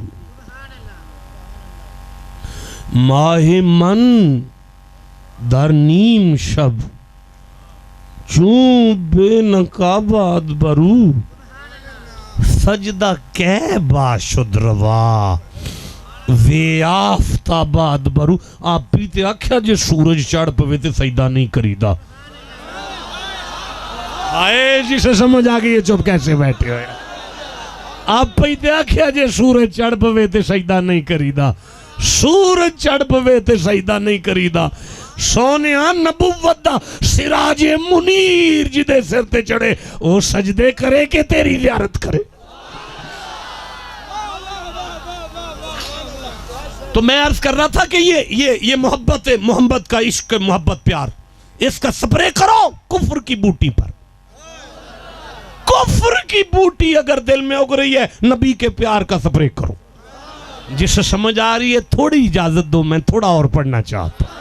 ماہ من در نیم شب چون بے نقابہ ادبرو سجدہ کہہ باشد روا وے آفتابہ ادبرو آپ پیتے آکھیا جے سورج چڑھ پوے تے سجدہ نہیں کریدا آئے جی سے سمجھ آگئی یہ چپ کیسے بیٹھے ہوئے آپ پیتے آکھیا جے سورج چڑھ پوے تے سجدہ نہیں کریدا سورج چڑھ پوے تے سجدہ نہیں کریدا سونیاں نبوت دا سراج منیر جدے سر تے چڑھے وہ سجدے کرے کہ تیری زیارت کرے تو میں عرض کر رہا تھا کہ یہ محبت محمد کا عشق محبت پیار اس کا سپرے کرو کفر کی بوٹی پر کفر کی بوٹی اگر دل میں اگ رہی ہے نبی کے پیار کا سپرے کرو جسے سمجھ آ رہی ہے تھوڑی اجازت دو میں تھوڑا اور پڑھنا چاہتا ہوں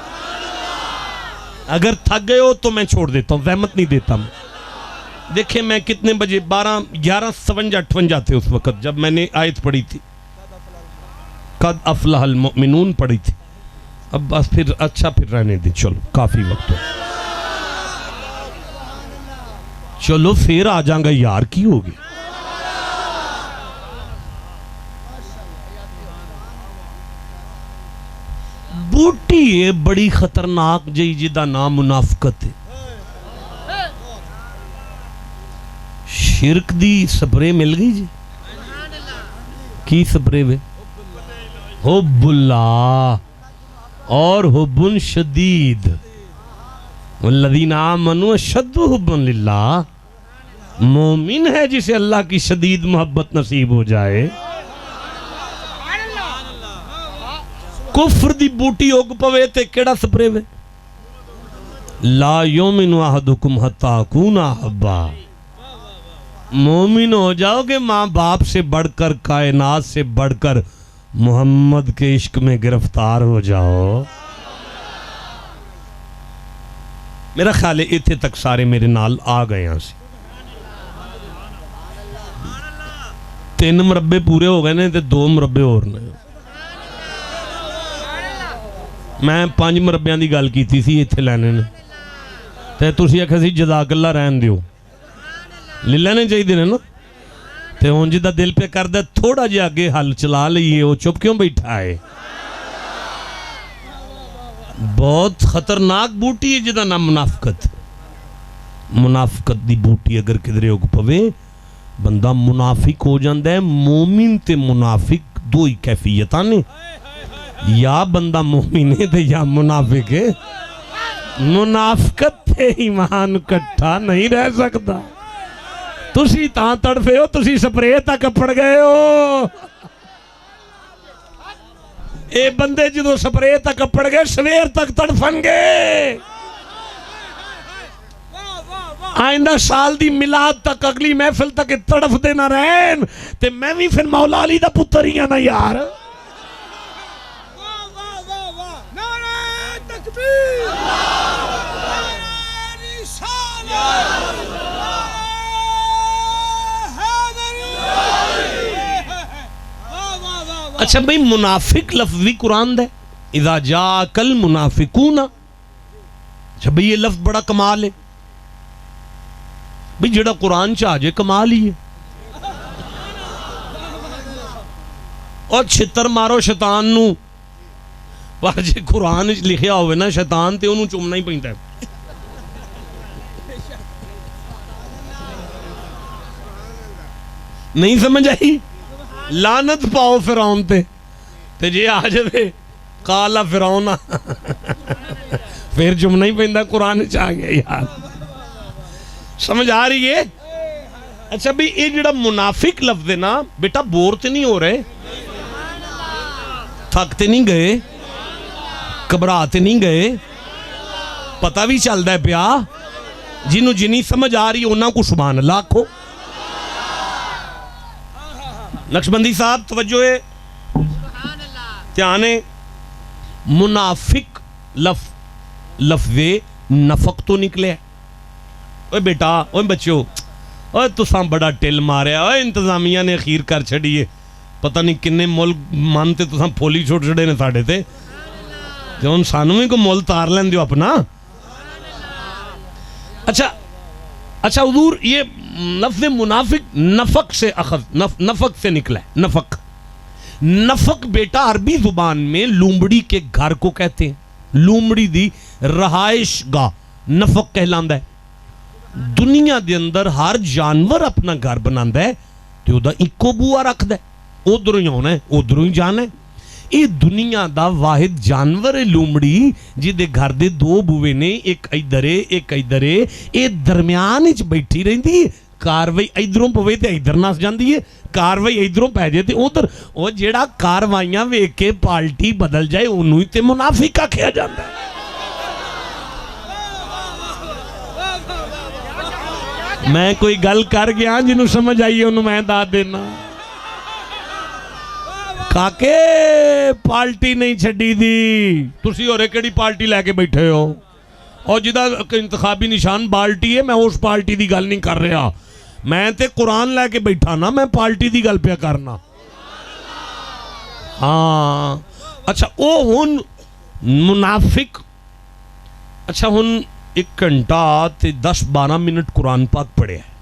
اگر تھک گئے ہو تو میں چھوڑ دیتا ہوں زحمت نہیں دیتا میں دیکھیں میں کتنے بجے 11:57 تھے اس وقت جب میں نے آیت پڑھی تھی قد افلح المؤمنون پڑھی تھی اب بس پھر اچھا پھر رہنے دے چلو کافی وقت ہو چلو پھر آ جاؤں گا یار کی ہوگی بوٹی ہے بڑی خطرناک جئی جدا نام منافقت ہے شرک دی سپرے مل گئی جی کی سپرے وے حب اللہ اور حب شدید والذین آمنوا اشد حبا للہ مومن ہے جسے اللہ کی شدید محبت نصیب ہو جائے کفر دی بوٹی اگ پوے تے کیڑا سپرے وے لا یومن احدکم حتی اکون احبا مومن ہو جاؤ گے ماں باپ سے بڑھ کر کائنات سے بڑھ کر محمد کے عشق میں گرفتار ہو جاؤ میرا خیال ہے اتھے تک سارے میرے نال آ گئے یہاں سے 3 مربع پورے ہو گئے نے تے 2 مربع اور نے میں 5 مربعاں دی گل کیتی سی اتھے لینے نے تے تسی آکھیا سی جزاک اللہ رہن دیو لے لینے چاہیے دے نا تے ہن جدا دل پہ کر دے تھوڑا جے آگے حل چلا لئیے وہ چپ کیوں بیٹھا ہے بہت خطرناک بوٹی ہے جدا نام منافقت منافقت دی بوٹی اگر کدرے اگ پوے بندہ منافق ہو جاندہ ہے. مومن تے منافق دو ہی کیفیتاں نے, یا بندہ مومن ہے تے یا منافق ہے. منافقت تے ایمان کٹھا نہیں رہ سکتا. تسی تاں تڑفے ہو, تسی سپرے تک پڑ گئے ہو. اے بندے جدو سپرے تک پڑ گئے سویر تک تڑفن گے. آئندہ سال دی میلاد تک, اگلی محفل تک تڑف دے نہ رہن تے میں بھی پھر مولا علی دا پتر ہی نا یار. اچھا بھئی منافق لفظ بھی قرآن دے, اذا جاءک المنافقون. اچھا بھئی یہ لفظ بڑا کمال ہے بھئی, جڑا قرآن چاہ جے کمال ہی ہے. اور چھتر مارو شیطان نو, پر جے قرآن لکھیا ہوئے نا شیطان تے انہوں چومنا ہی پہنتا ہے. نہیں سمجھ آئی؟ لعنت پاؤ فرعون تے جے آ جائے قالا فرعون پھر چومنا ہی پہنتا. قرآن چاہ گیا یار, سمجھ آ رہی ہے؟ اچھا بھی یہ جڑا منافق لفظ ہے نا بیٹا, بور تے نہیں ہو رہے, تھکتے نہیں گئے, گھبراتے نہیں گئے, پتہ بھی چل ہے پیا. جنہوں جنی سمجھ آ رہی انہاں کو سبحان اللہ کھو. نقشبندی صاحب توجہ ہے, دھیانے. منافق لفظ نفق تو نکلے ہے. اوے بیٹا, اوے بچوں, اوے تساں بڑا ٹل ماریا, اوے انتظامیہ نے اخیر کر چھڑیے, پتہ نہیں کنے مول مانتے تساں پھولی چھوڑ چھڑے نے ساڑھے تے, جو ان سانویں کو مول تار لین دیو اپنا. اچھا حضور, یہ لفظ منافق نفق سے اخذ, نفق سے نکلا ہے. نفق بیٹا عربی زبان میں لومڑی کے گھر کو کہتے ہیں. لومڑی دی رہائش گاہ نفق کہلاندہ ہے. دنیا دے اندر ہر جانور اپنا گھر بناندہ ہے تو دا ایکو بوا رکھ دے, ادھروں ہی ہونا ہے ادھروں ہی جانا ہے. یہ دنیا دا واحد جانور ہے لومڑی, جی دے گھر دے دو بوے نے, ایک ایدرے ایک ایدرے, یہ درمیان اچ بیٹھی رہن دی. کاروائی ایدروں پوے تے ایدر ناس جان دی ہے, کاروائی ایدروں پہ جائے تے ادھر. اور جیڑا کاروائیاں ویک کے پالٹی بدل جائے انہوں ہی تے منافق کا کھیا جاندہ ہے. میں کوئی گل کر گیا جنہوں سمجھ آئیے انہوں میں داد دینا. کاکے پارٹی نہیں چھڑی دی, تسی اور ایکڑی پارٹی لے کے بیٹھے ہو, اور جدہ انتخابی نشان بالٹی ہے, میں اس پارٹی دی گل نہیں کر رہا, میں تے قرآن لے کے بیٹھا نا, میں پارٹی دی گل پہ کرنا. ہاں اچھا او ہن منافق. اچھا ہن 1 گھنٹہ تے 10-12 منٹ قرآن پاک پڑھے ہے.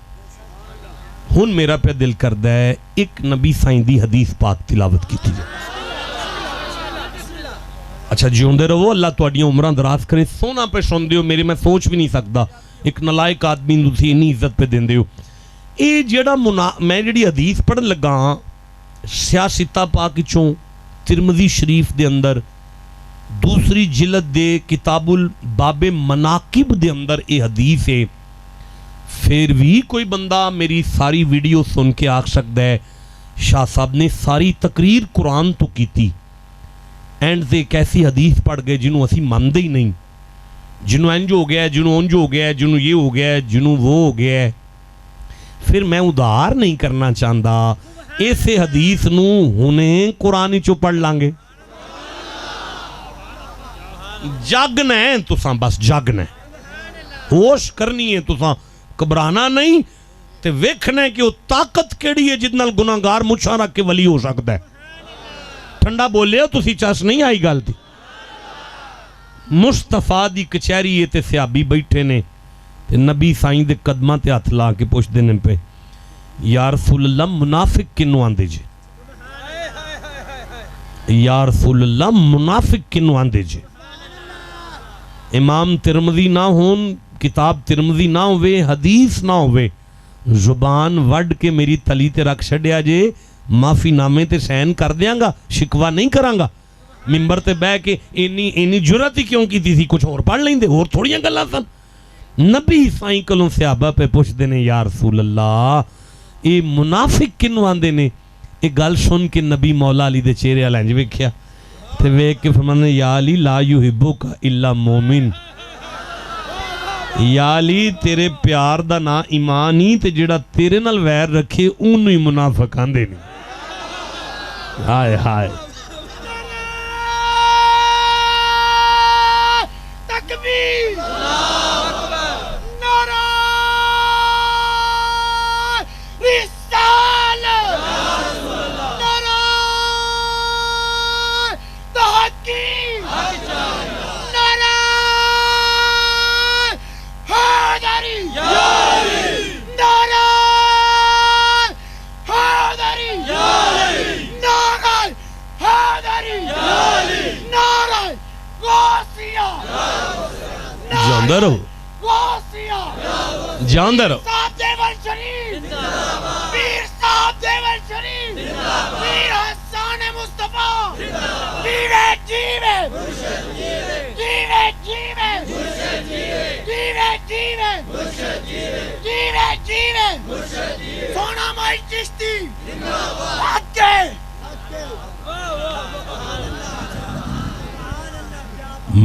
ہن میرا پہ دل کردہ ہے ایک نبی سائیں دی حدیث پاک تلاوت کی تھی. اچھا جیوندے رہو, اللہ تواڈیاں عمران دراز کرے. سونا پہ سن دیو میرے, میں سوچ بھی نہیں سکتا ایک نلائق آدمی تسی اتنی عزت پہ دین دیو. اے جڑا میں جڑی حدیث پڑھن لگا سیاستہ پاک چوں ترمذی شریف دے اندر 2 جلد دے کتاب الباب مناقب دے اندر اے حدیث ہے. پھر بھی کوئی بندہ میری ساری ویڈیو سن کے آکھ سکتا ہے شاہ صاحب نے ساری تقریر قرآن تو کی تھی, اینڈ سے ایک ایسی حدیث پڑھ گئے جنہوں اسی ماندے ہی نہیں, جنہوں انج ہو گیا ہے, جنہوں انج ہو گیا ہے, جنہوں یہ ہو گیا ہے, جنہوں وہ ہو گیا ہے. پھر میں ادھار نہیں کرنا چاہتا, ایسے حدیث نو ہونے قرآن چو پڑھ لانگے. جاگنا ہے تساں, بس جاگنا ہے, ہوش کرنی ہے تساں, گھبرانا نہیں. تے ویکھنا ہے کہ وہ طاقت کیڑی ہے جد نال گناہگار مچھاں رکھ کے ولی ہو سکتا ہے. ٹھنڈا بولے ہو تسی چاس نہیں آئی گل تھی. مصطفیٰ دی کچہری تے صحابی بیٹھے نے تے نبی سائیں دے قدمہ تے ہاتھ لا کے پوچھ دینے پہ یا رسول اللہ منافق کنو آندے جے, یا رسول اللہ منافق کنو آندے جے. امام ترمذی نہ ہون, کتاب ترمذی نہ ہوئے, حدیث نہ ہوئے, زبان وڈ کے میری تلی تے رکھ چھڈیا جے، معافی نامے تے سین کر دیاں گا، شکوہ نہیں کراں گا۔ ممبر تے بہ کے اینی جرت ہی کیوں کیتی تھی؟ کچھ اور پڑھ لیندے، اور تھوڑیاں گلاں سن۔ نبی سائیں کلوں صحابہ پہ پوچھدے نے یا رسول اللہ اے منافق کنوں آندے نے؟ اے گل سن کے نبی مولا علی دے چہرے وال انج ویکھیا تے ویکھ کے فرمانے یا علی لا یحبک الا مومن، یا علی تیرے پیار دا نا ایمان ہی تے جڑا تیرے نال ویر رکھے اونوں ہی منافق آندے نے۔ ہائے ہائے تکبیر، نعرہ رسالت، نعرہ تحقیق، نعرہ حیدری، نعرہ حیدری، نعرہ حیدری، نعرہ غوثیہ، جاندہ رہو، غوثیہ، جاندہ رہو۔ صاحب دیول شریف، پیر صاحب دیول شریف، پیر حسان مصطفیٰ، جیوے جیوے، جیوے جیوے، جیوے جیوے، جیوے جیوے، سونا مائی چشتی، آگے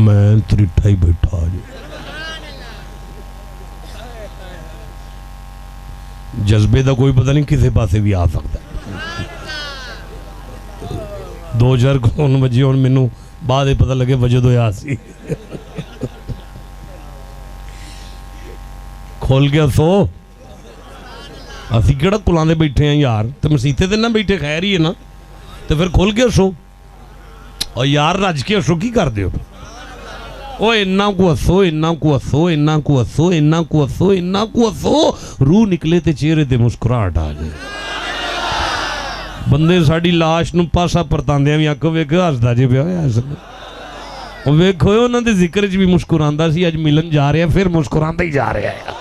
میں تریٹھا ہی بیٹھا جی، جذبے دا کوئی پتہ نہیں کسے پاسے بھی آ سکتا ہے۔ دو چار کون بجے ہون مینوں بعد پتہ لگے وجہ تو یا سی کھول کے سو، اسی کیڑا کلاندے بیٹھے ہیں یار، تے مسیتے تے نہ بیٹھے خیر ہی ہے نا، تے پھر کھول کے سو اور یار رج کے سو کی کر دیو؟ او انہاں کو ہسو، انہاں کو ہسو، انہاں کو ہسو، انہاں کو ہسو، انہاں کو ہسو، روح نکلے تے چہرے تے مسکراہٹ آ جائے۔ بندے ساڑی لاش نو پاسا پرتاندے ہیں آکھو ویکھو ہسدا جے پیا ہویا اس نے، ویکھو انہاں دے ذکر وچ بھی مسکراندا سی، اج ملن جا رہا ہے پھر مسکراندا ہی جا رہا ہے۔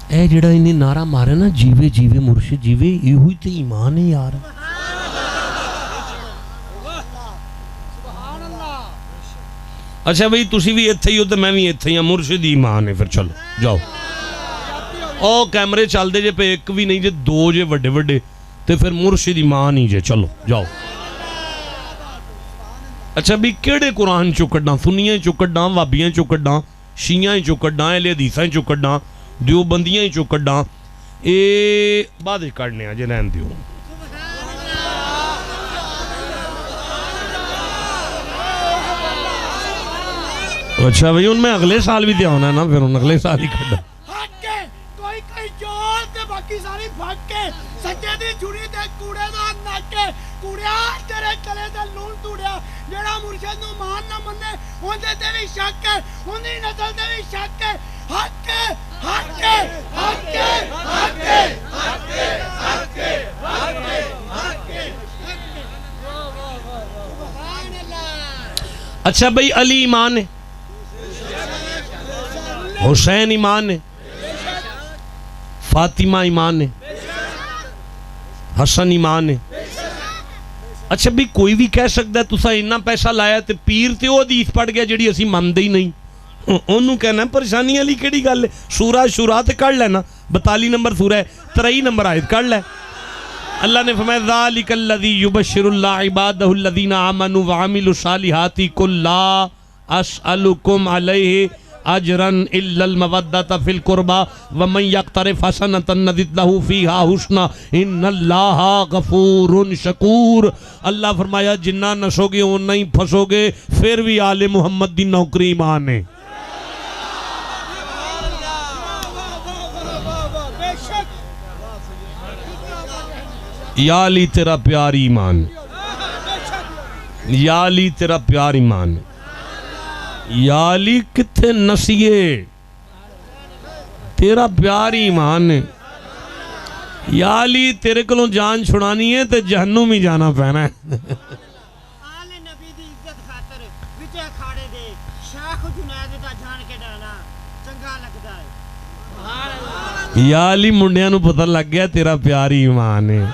اے جڑا انہیں نعرہ مارے نا جیوے جیوے مرشد جیوے، یہ ہوئی تے ایمان ہے یار۔ اچھا بھئی تسی بھی ایتھے ہی ہو تے میں بھی ایتھے ہی ہوں، مرشد ایمان ہے، پھر چلو جاؤ۔ او کیمرے چل دے جے پہ ایک بھی نہیں جے دو جے وڈے وڈے تے پھر مرشد ایمان ہی جے، چلو جاؤ۔ اچھا بھی کیڑے قرآن چو کڈاں؟ سنیاں چو کڈاں، وابیاں چو کڈاں، شیعاں چو کڈاں، اہل حدیثاں چو کڈاں، دیوبندیاں چو کڈاں، اے بعد کڈنے آ جے رہن دیو۔ اچھا بھئی ان میں اگلے سال بھی دیا ہونا ہے نا، پھر ان اگلے سال ہی کھڑا ہکے کوئی کئی جول تے باقی ساری بھاکے، سچے دی جھوڑی تے کوڑے دا ناکے، کوڑیا تیرے کلے تے لون توڑیا، جیڑا مرشد نو مان نہ منے ہوندے تے بھی شک ہے، ہوندی نسل تے بھی شک ہے۔ ہکے ہکے ہکے ہکے ہکے ہکے ہکے ہکے۔ سبحان اللہ۔ اچھا بھئی علی ایمان ہے، حسین ایمان ہے، فاطمہ ایمان ہے، حسن ایمان ہے۔ اچھا بھی کوئی بھی کہہ سکتا ہے تسا اتنا پیسہ لایا تے پیر تے وہ حدیث پڑھ گیا جڑی اسی مندے ہی نہیں، انہوں کہنا ہے پریشانی علی کیڑی گل ہے؟ سورہ شورا تے کڑھ لینا، 42 نمبر سورہ ہے، 23 نمبر آیت کڑھ لے۔ اللہ نے فرمایا ذالک الذی یبشر اللہ عبادہ الذین آمنوا وعملوا الصالحات قل لا اسألکم علیہ اجرا الا المودۃ فی القربى ومن یقترف حسنۃ نزد لہ فیہا حسنا ان اللہ غفور شکور۔ اللہ فرمایا جنہ نسو گے اونہ ہی پھنسو گے، پھر بھی آل محمد دی نوکری ایمان ہے۔ یا علی تیرا پیار ایمان، یا علی تیرا پیار ایمان، یا علی کتھے نسیے تیرا پیار ایمان ہے، یا علی تیرے کلوں جان چھڑانی ہے تے جہنم ہی جانا پینا ہے۔ آل نبی دی عزت خاطر وچے کھاڑے دے یا علی منڈیاں نو پتہ لگ گیا تیرا پیار ایمان ہے.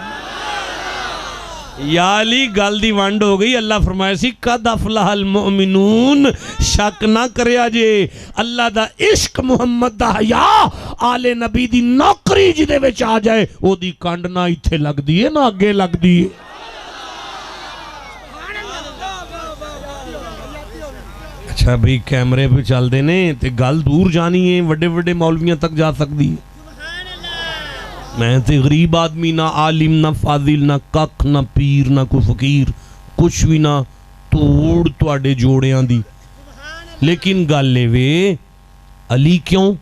یا علی گل دی ونڈ ہو گئی. اللہ فرمایا سی قد افلح المؤمنون. شک نہ کریا جے اللہ دا عشق محمد دا حیا آل نبی دی نوکری جدے وچ آ جائے او دی کنڈ نہ ایتھے لگ دی ہے نہ اگے لگ دی ہے. اچھا بھئی کیمرے پہ چل دے نے تے گل دور جانی ہے وڈے وڈے مولویاں تک جا سکتی ہے. میں تے غریب آدمی نہ عالم نہ فاضل نہ کک نہ پیر نہ کوئی فقیر کچھ بھی نہ توڑ تواڈے جوڑیاں دی. لیکن گل لے وے علی کیوں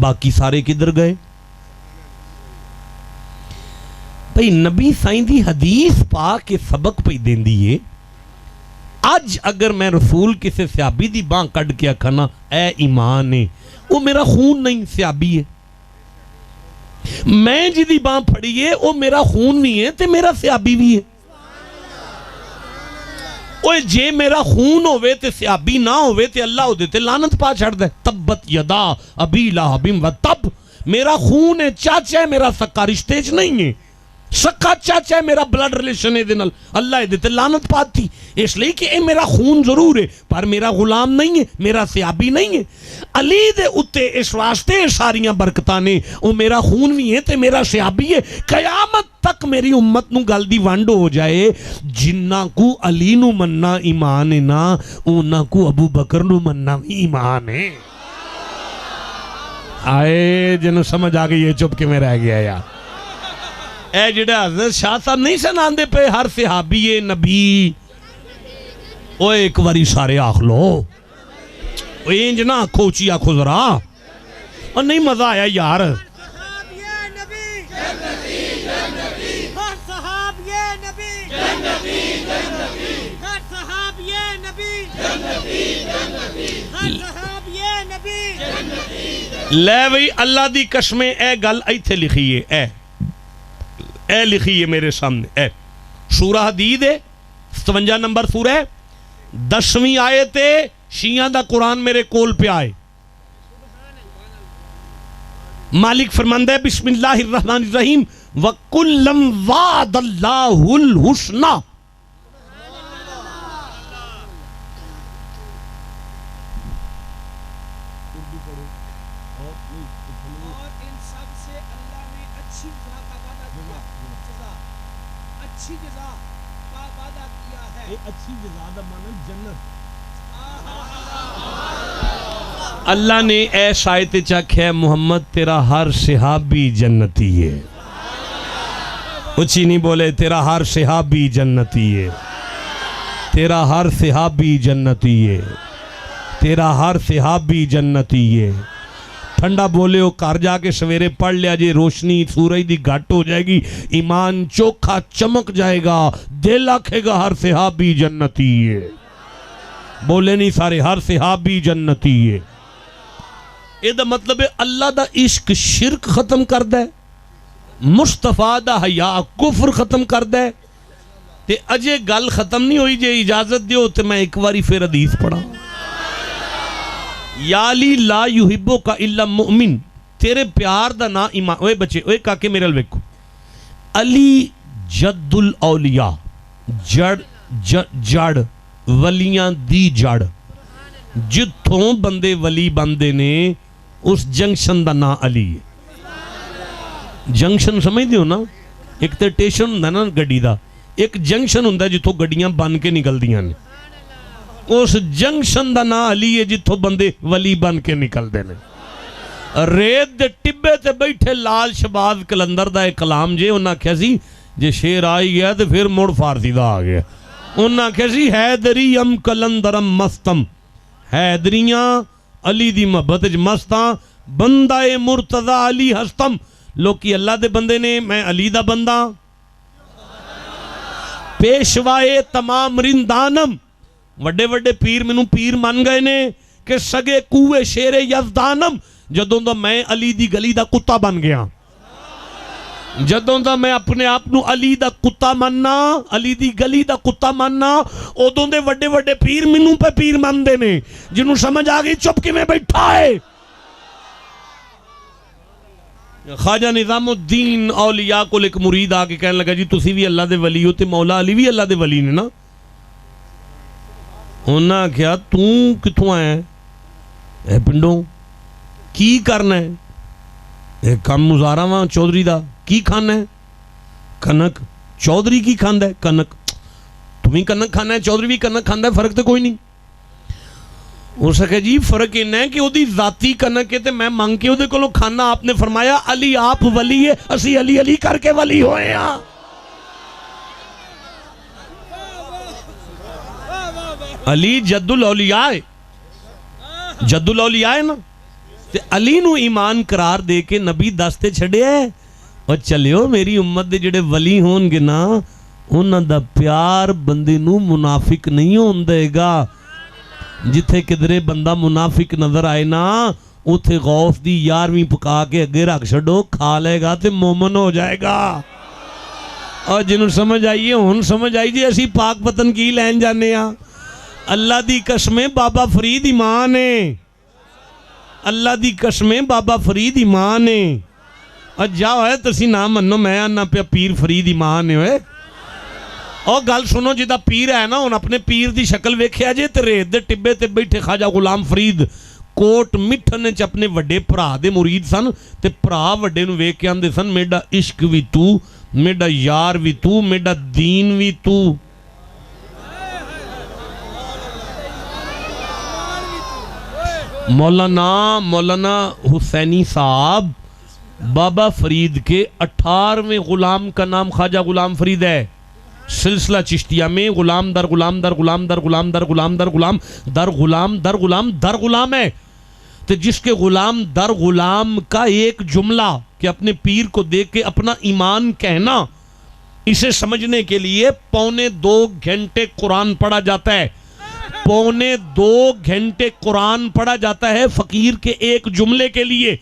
باقی سارے کدھر گئے؟ بھئی نبی سائیں دی حدیث پا کے سبق پہ دین دیئے. آج اگر میں رسول کسے صحابی دی باں کڈ کے کھنا اے ایمان ہے وہ میرا خون نہیں صحابی ہے. میں جی دی باں پھڑی ہے وہ میرا خون نہیں ہے تے میرا صحابی بھی ہے. اوے جے میرا خون ہوئے تے صحابی نہ ہوئے تے اللہ ہو دیتے لعنت پا چھڑ دے. تبت یدا ابی لہب و تب. میرا خون ہے چاچا ہے میرا سکا رشتے چ نہیں ہے سکا چاچا ہے میرا بلڈ ریلیشن ہے دنال اللہ دیتے لعنت پاتی. اس لئے کہ اے میرا خون ضرور ہے پر میرا غلام نہیں ہے میرا صحابی نہیں ہے. علی دے اتے اس واسطے ساریاں برکتانے او میرا خون بھی ہے تے میرا صحابی ہے. قیامت تک میری امت نو گل دی ونڈ ہو جائے جنہ کو علی نو مننا ایمان ہے نا انہ کو ابو بکر نو مننا ایمان ہے. آئے جنہوں سمجھ آگئی یہ چپ کے میں رہ گیا یا اے جڑا حضرت شاہ صاحب نہیں سناندے پہ ہر صحابی نبی. او ایک واری سارے آخ لو اینج نہ آنکھو اچھی آنکھو ذرا اور نہیں مزہ آیا یار. لے بھئی اللہ دی قسمیں اے گل ایتھے لکھی ہے اے لکھی ہے میرے سامنے اے سورہ حدید ہے 57 نمبر سورہ ہے 10ویں آیت ہے. شیعہ دا قرآن میرے کول پہ آئے. مالک فرماندہ ہے بسم اللہ الرحمن الرحیم وَكُلًّا وَعَدَ اللَّهُ الْحُسْنَى. اللہ نے اے شایت چکھے محمد تیرا ہر صحابی جنتی ہے. اچھی نہیں بولے تیرا ہر صحابی جنتی ہے تیرا ہر صحابی جنتی ہے تیرا ہر صحابی جنتی ہے. ٹھنڈا بولے ہو کار جا کے سویرے پڑھ لیا جے روشنی سورج دی گھٹ ہو جائے گی ایمان چوکھا چمک جائے گا دل آکھے گا ہر صحابی جنتی ہے. بولے نہیں سارے ہر صحابی جنتی ہے. یہ دا مطلب ہے اللہ دا عشق شرک ختم کر دے مصطفیٰ دا حیا کفر ختم کر دے. تے اجے گل ختم نہیں ہوئی جے اجازت دیو تے میں ایک واری پھر حدیث پڑھا. یا علی لا یحبو کا الا مؤمن. تیرے پیار دا نا ایمان. اوے بچے اوے کاکے میرے الویکو علی جد الاولیاء جڑ ولیاں دی جڑ جتھوں بندے ولی بندے نے اس جنکشن دا نا علی ہے. جنکشن سمجھ دیو نا ایک تے ٹیشن ہوندا نا گڈی دا ایک جنکشن ہوندا جتھوں گڈیاں بن کے نکل دیاں نے اس جنکشن دا نا علی ہے جتھوں بندے ولی بن کے نکل دے نے. ریت دے ٹبے تے بیٹھے لال شباز کلندر دا ایک کلام جے انہاں کہا سی جے شیر آئی گیا تے پھر موڑ فارسی دا آ گیا. انہاں کہا سی حیدری ام کلندرم مستم حیدریاں علی دی محبت مستاں بندہ مرتضی علی ہستم. لوکی اللہ دے بندے نے میں علی دا بندہ پیشوائے تمام رندانم. وڈے وڈے پیر منوں پیر من گئے نے کہ سگے کوئے شیر یزدانم. جدوں دا میں علی دی گلی دا کتا بن گیا جدوں دا میں اپنے آپ نو علی دا کتا مننا علی دی گلی دا کتا مننا ادوں دے وڈے وڈے پیر منوں پہ پیر من دے نے جنہوں سمجھ آگئی چپ کے میں بیٹھا ہے. خواجہ نظام الدین اولیاء کو ایک مرید آ کے کہنے لگا جی تسی بھی اللہ دے ولی ہو تے مولا علی بھی اللہ دے ولی نے نا. انہاں کیا تو کتوں آیا ہے اے پنڈوں کی کرنا ہے اے کم مزارا وہاں چودھری دا کی کھانا ہے کنک چودھری کی کھاندہ ہے کنک تمہیں کنک کھانا ہے چودھری بھی کنک کھاندہ ہے فرق تو کوئی نہیں. ہو سکے جی فرق انہیں ہے کہ وہ دی ذاتی کنک ہے تے میں مانگ کے وہ دے کلو کھانا. آپ نے فرمایا علی آپ ولی ہے اسی علی علی کر کے ولی ہوئے ہیں. علی جد الاولیاء ہے جد الاولیاء ہے نا تے علی نو ایمان قرار دے کے نبی دستے چھڑے ہے اور چلیو میری امت دے جڑے ولی ہون گے نا انہاں دا پیار بندے نو منافق نہیں ہون دے گا. جتھے کدرے بندہ منافق نظر آئے نا اتھے غوث دی 11ویں پکا کے اگے رکھ چھڑو کھا لے گا تے مومن ہو جائے گا. اور جنہوں سمجھ آئیے ہون سمجھ آئی جی اسی پاک پتن کی لین جانے ہاں. اللہ دی قسمیں بابا فرید ایمان ہے اللہ دی قسمیں بابا فرید ایمان ہے. اور جاؤ ہے تسی نام منو میں آنا پہ پیر فرید ایمان ہے ہوئے. اور گل سنو جدہ پیر ہے نا ان اپنے پیر دی شکل ویکھیا جے تے ریت دے ٹبے تے بیٹھے خواجہ غلام فرید کوٹ مٹھن چ اپنے وڈے پرا دے مرید سن تے پرا وڈے نو ویکھ کے آندے سن میڈا عشق وی تو میڈا یار وی تو میڈا دین وی تو. مولانا حسینی صاحب بابا فرید کے 18ویں غلام کا نام خواجہ غلام فرید ہے. سلسلہ چشتیہ میں غلام در غلام در غلام در غلام در غلام در غلام در غلام در غلام در غلام ہے. تو جس کے غلام در غلام کا ایک جملہ کہ اپنے پیر کو دیکھ کے اپنا ایمان کہنا اسے سمجھنے کے لیے 2.25 گھنٹے قرآن پڑھا جاتا ہے. 2.25 گھنٹے قرآن پڑھا جاتا ہے فقیر کے ایک جملے کے لیے.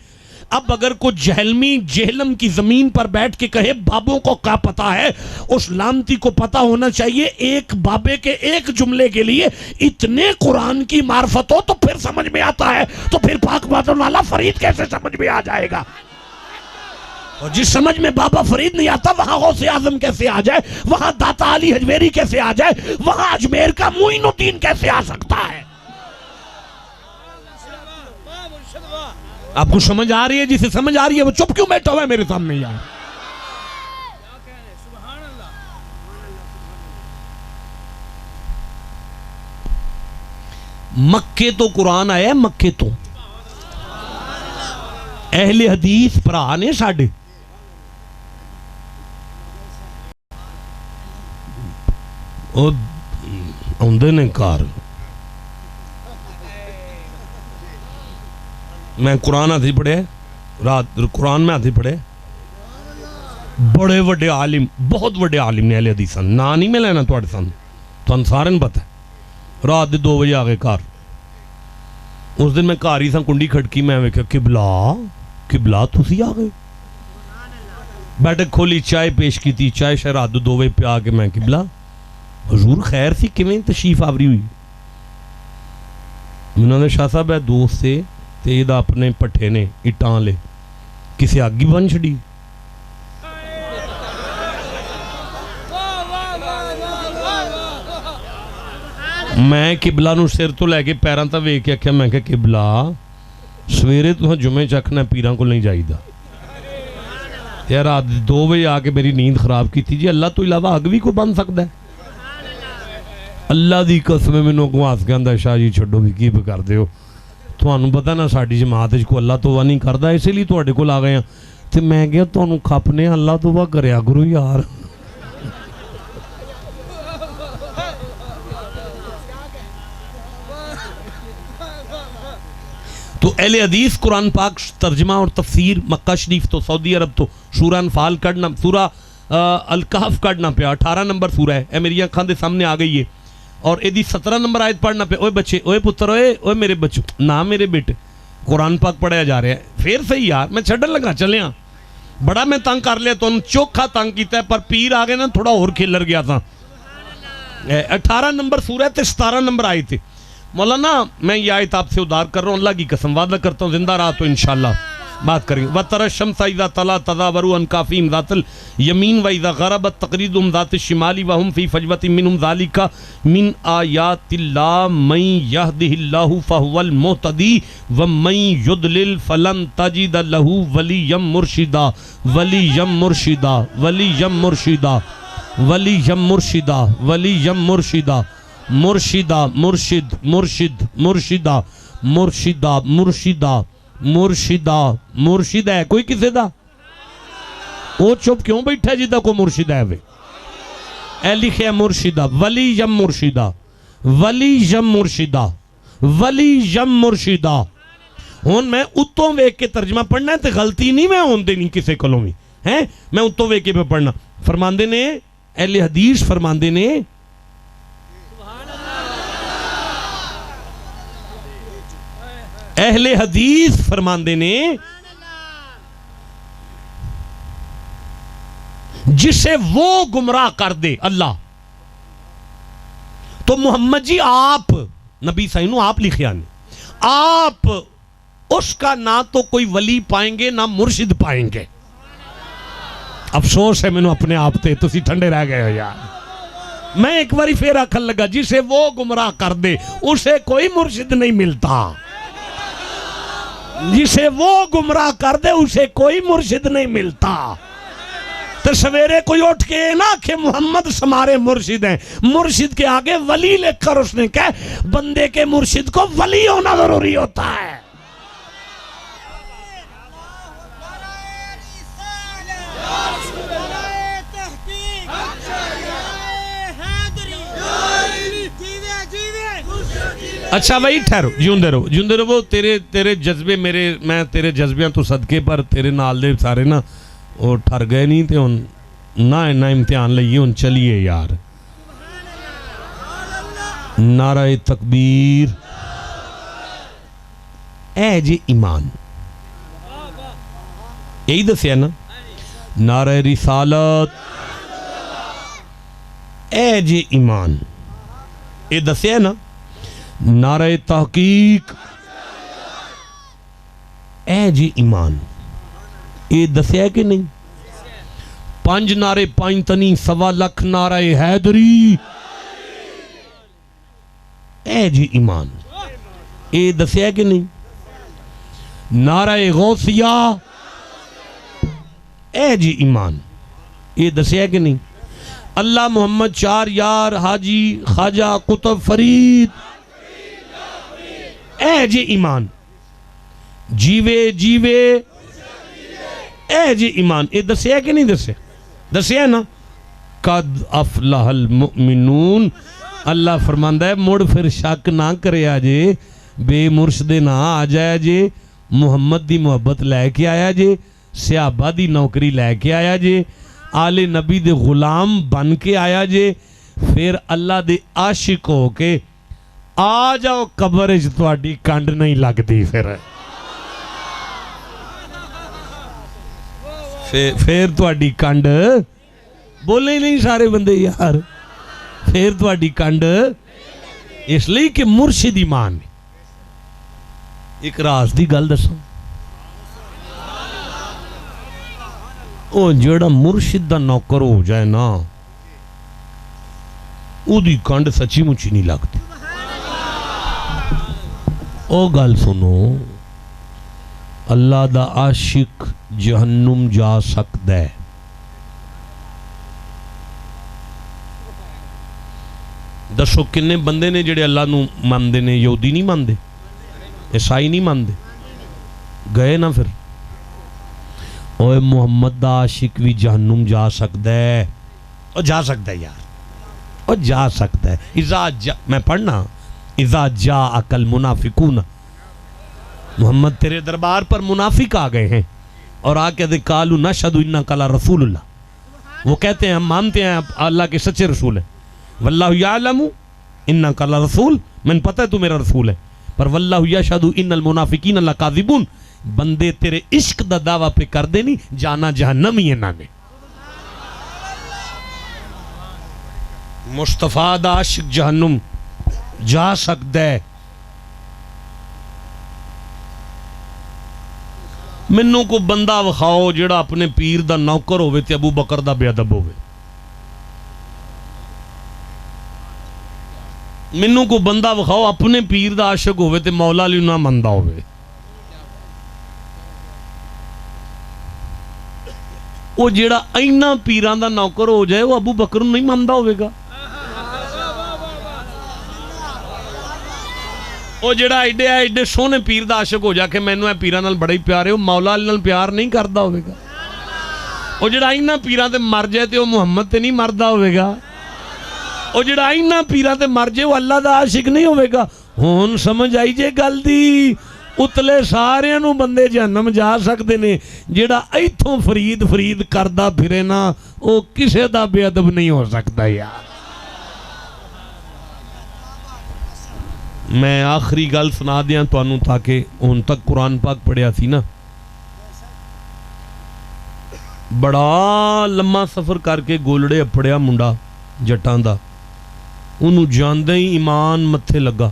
اب اگر کوئی جہلمی جہلم کی زمین پر بیٹھ کے کہے بابوں کو کیا پتا ہے اس لانتی کو پتا ہونا چاہیے ایک بابے کے ایک جملے کے لیے اتنے قرآن کی معرفت ہو تو پھر سمجھ میں آتا ہے. تو پھر پاک بادل والا فرید کیسے سمجھ میں آ جائے گا. اور جس سمجھ میں بابا فرید نہیں آتا وہاں غوث اعظم کیسے آ جائے وہاں داتا علی حجویری کیسے آ جائے وہاں اجمیر کا معین الدین کیسے آ سکتا ہے. آپ کو سمجھ آ رہی ہے جسے سمجھ آ رہی ہے وہ چپ کیوں بیٹھا ہوا ہے میرے سامنے یار. مکے تو قرآن آیا ہے مکے تو اہل حدیث پرا نے ساڑھے اوندے نے کار میں قرآن آتی پڑھے رات قرآن میں آتی پڑھے بڑے وڈے عالم بہت وڈے عالم نے اہل حدیث نا نہیں میں لینا توڑے سن تو انسارن پتا ہے رات دے 2 بجے آگے کار. اس دن میں کاری سا کنڈی کھڑکی میں ویکھا قبلہ تسی آگئے بیٹھک کھولی چائے پیش کی تھی چائے شاید رات 2 بجے پہ آگے میں قبلہ حضور خیر سی کیویں تشریف آوری ہوئی. انہوں نے شاہ صاحب ہے دوست سے تیدہ اپنے پٹھے نے اٹان لے کسی آگی بن چھڑی. میں قبلہ نو سر تو لے کے پیران تا وے کے کیا میں کہ قبلہ سویرے تو جمعے چکھنا پیران کو نہیں جائی دا یار رات 2 بجے آکے میری نیند خراب کی تھی جی اللہ تو علاوہ اگوی کو بن سکتا ہے. اللہ دی قسم میں نوکو آس کے اندر شاہ جی چھڑو بھی کی بھی کر دے ہو تو انہوں پتا نا ساڑھی جماعت کو اللہ تو وہ نہیں کردہ اسی لیے تو اڑے کو لاغے ہیں تو میں گیا تو انہوں کھاپنے اللہ تو وہ کریا کرو یار. تو اہل حدیث قرآن پاک ترجمہ اور تفسیر مکہ شریف تو سعودی عرب تو سورہ انفال کڑنا سورہ الکہف کڑنا پہ 18 نمبر سورہ ہے اے میری آنکھاں دے سامنے آ گئی ہے اور ایدی 17 نمبر آیت پڑھنا پہ اوے بچے اوے پتر اوے میرے بچوں نہ میرے بیٹے قرآن پاک پڑھایا جا رہا ہے. پھر صحیح یار میں چھڑن لگا چلے ہاں بڑا میں تنگ کر لیا تو ان چوکھا تنگ کیتا ہے پر پیر آگے نا تھوڑا اور کھلر گیا تھا. 18 نمبر سورہ تے 17 نمبر آئی تھی. مولانا میں یہ آیت آپ سے ادار کر رہا ہوں اللہ کی قسم وعدہ کرتا ہوں زندہ رہا تو انشاءاللہ بات کریں گے وَتَرَى الشَّمْسَ إِذَا طَلَعَتْ تَزَاوَرُ عَنْ كَهْفِهِمْ ذَاتَ الْيَمِينِ وَإِذَا غَرَبَتْ تَقْرِضُهُمْ ذَاتَ الشِّمَالِ وَهُمْ فِي فَجْوَةٍ مِّنْهُمْ ذَلِكَ مِنْ آيَاتِ اللَّهِ مَن يَهْدِهِ اللَّهُ فَهُوَ الْمُهْتَدِي وَمَن يُضْلِلْ فَلَن تَجِدَ لَهُ وَلِيًّا مُرْشِدًا وَلِيًّا مُرْشِدًا وَلِيًّا مُرْشِدًا وَلِيًّا مُرْشِدًا وَلِيًّا مُرْشِدًا مرشدہ مرشد مرشد مرشدہ مرشدہ مرشدہ مرشدہ مرشد ہے کوئی کسے دا وہ چپ کیوں بیٹھا جدہ کو مرشد ہے اے لکھے مرشدہ ولی یم مرشدہ ولی یم مرشدہ ولی یم مرشدہ ہون میں اتوں ویک کے ترجمہ پڑھنا ہے تو غلطی نہیں میں ہون دینی کسے کلومی ہیں میں اتوں ویک کے پہ پڑھنا فرماندے نے اہل حدیث فرماندے نے اہل حدیث فرماندے نے جسے وہ گمراہ کر دے اللہ تو محمد جی آپ نبی سائنو آپ لکھیا نے آپ اس کا نہ تو کوئی ولی پائیں گے نہ مرشد پائیں گے افسوس ہے میں نے اپنے آپ تے تسی ٹھنڈے رہ گئے ہو یار میں ایک باری پھر آکھن لگا جسے وہ گمراہ کر دے اسے کوئی مرشد نہیں ملتا جسے وہ گمراہ کر دے اسے کوئی مرشد نہیں ملتا تو سویرے کوئی اٹھ کے نا کہ محمد سمارے مرشد ہیں مرشد کے آگے ولی لکھ کر اس نے کہا بندے کے مرشد کو ولی ہونا ضروری ہوتا ہے اچھا بھائی ٹھہرو جیوندے رہو تیرے جذبے میرے میں تیرے جذبیاں تو صدقے پر تیرے نال دے سارے نا وہ ٹھر گئے نہیں تے ان نہ امتحان لئیے ان چلیے یار نعرہ تکبیر اے جی ایمان یہی دسیا نا نعرہ رسالت اے جی ایمان یہ دسیا نا نعرہ تحقیق اے جی ایمان یہ دسیا کہ نہیں 5 نعرے 5 تنی 1.25 لاکھ نعرہ حیدری اے جی ایمان یہ دسیا کہ نہیں نعرہ غوثیہ اے جی ایمان یہ دسیا کہ نہیں اللہ محمد 4 یار حاجی خواجہ قطب فرید اے جی ایمان جیوے اے جی ایمان یہ دسیا کہ نہیں دسیا نا قد افلح المؤمنون اللہ فرماندہ ہے مڑ پھر شک نہ کرے آجے بے مرشد نہ آ جائے جے محمد دی محبت لے کے آیا جے صحابہ دی نوکری لے کے آیا جے آل نبی دے غلام بن کے آیا جے پھر اللہ دے عاشق ہو کے آ جاؤ قبرج تواڈی کنڈ نہیں لگ دی پھر تواڈی کنڈ بولے نہیں سارے بندے یار پھر تواڈی کنڈ اس لئے کہ مرشد ایمان ایک راز دی گل دسو او جڑا مرشد دا نوکر ہو جائے نا او دی کنڈ سچی مچی نہیں لگتی او گل سنو اللہ دا عاشق جہنم جا سکتا ہے دسو کنے بندے نے جڑے اللہ نو ماندے نے یہودی نہیں ماندے عیسائی نہیں ماندے گئے نا پھر اوے محمد دا عاشق بھی جہنم جا سکتا ہے اور جا سکتا ہے یار اور جا سکتا ہے میں پڑھنا اذا جاءک المنافقون محمد تیرے دربار پر منافق آ گئے ہیں اور آ کے قالوا نشہد انک لرسول اللہ وہ کہتے ہیں ہم مانتے ہیں اللہ کے سچے رسول ہیں واللہ یعلم انک لرسول میں پتہ ہے تو میرا رسول ہے پر واللہ یشہد ان المنافقین لکاذبون بندے تیرے عشق دا دعویٰ پہ کر دے نہیں جانا جہنم ہی انہاں نے مصطفیٰ دا عاشق جہنم جا سکتا ہے مینوں کو بندہ وکھاؤ جڑا اپنے پیر دا نوکر ہوے تے ابو بکر دا بے ادب ہوے. مینوں کو بندہ وکھاؤ اپنے پیر دا عاشق ہوے تے مولا علی نہ مندا ہوے. وہ جڑا اینا پیران دا نوکر ہو جائے وہ ابو بکر نہیں مندا ہوے گا. وہ جڑا ایڈے سونے پیر دا عاشق ہو جا کہ مینوں اے پیراں نال بڑا ہی پیار ہے وہ مولا علی نال پیار نہیں کردا ہوے گا. وہ جڑا اینا پیراں تے مر جائے تے وہ محمد تے نہیں مردا ہوے گا. وہ جڑا اینا پیراں تے مر جائے وہ اللہ دا عاشق نہیں ہوے گا. ہن سمجھ آئی جے گل دی. اتلے سارے نو بندے جہنم جا سکتے نے جڑا ایتھوں فرید کردا پھرے نا وہ کسے دا بے ادب نہیں ہو سکتا یار. میں آخری گل سنا دیاں تانوں تاکہ ہن تک قرآن پاک پڑھیا سی نا. بڑا لمحہ سفر کر کے گولڑے اپڑیا منڈا جٹاں دا انہوں جاندے ہی ایمان متھے لگا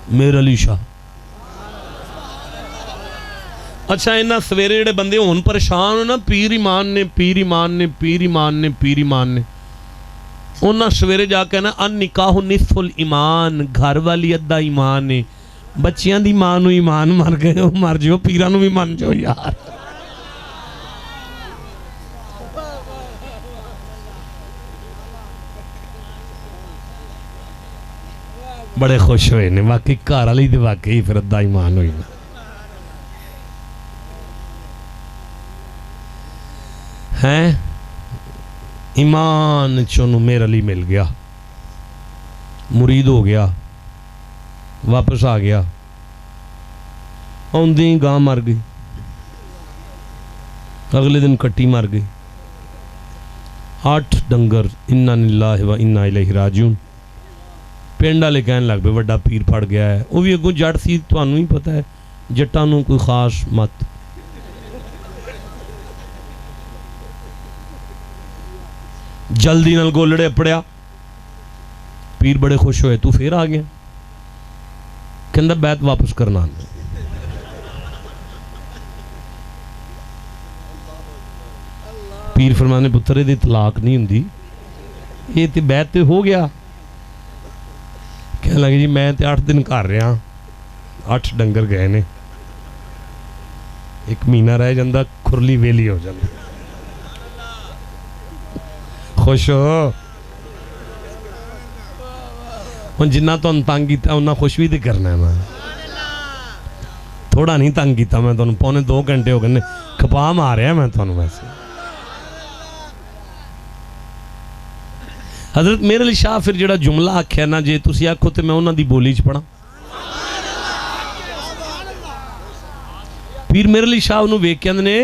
میر علی شاہ. اچھا انہاں سویرے جڑے بندے ہون پریشان ہو نا پیر ایمان نے انہاں سویرے جا کے نا ان نکاح نصف الایمان گھر والی ادھا ایمان ہے. بچیاں دی ماں نو ایمان مر گئے وہ مر جو پیراں نو بھی من جو یار. بڑے خوش ہوئے نے واقعی گھر والی تے واقعی پھر ادھا ایمان ہوئی نا. ہیں ایمان چونو میر علی مل گیا مرید ہو گیا واپس آ گیا. آندی گاں مر گئی اگلے دن کٹی مر گئی. 8 ڈنگر انا للہ و انا الیہ راجعون. پنڈ والے کہن لگ پے وڈا پیر پھڑ گیا ہے. وہ بھی اگوں جٹ سی تانوں ہی پتہ ہے جٹاں نوں کوئی خاص مت. جلدی نال گولڑے اپڑیا پیر بڑے خوش ہوئے تو پھر آ گیا کہندا بیعت واپس کرنا. پیر فرمانے پترے دی طلاق نہیں ہوندی یہ تے بیعت تے ہو گیا. کہنے لگے جی میں تے 8 دن کر رہا 8 ڈنگر گئے نے 1 مہینہ رہ جاندہ کھرلی ویلی ہو جاندہ. خوش ہو ہن جنہ تو تنگ کیتا انہاں خوش بھی تے کرنا ہے. میں تھوڑا نہیں تنگ کیتا میں تو 1.25 گھنٹے ہو گئے کھپا ماریا میں تو ویسے. حضرت میر علی شاہ پھر جڑا جملہ آکھیا نا جے تسی آکھو تے میں انہاں دی بولی چ پڑھاں. پیر میر علی شاہ انہوں ویکھ کے اندنے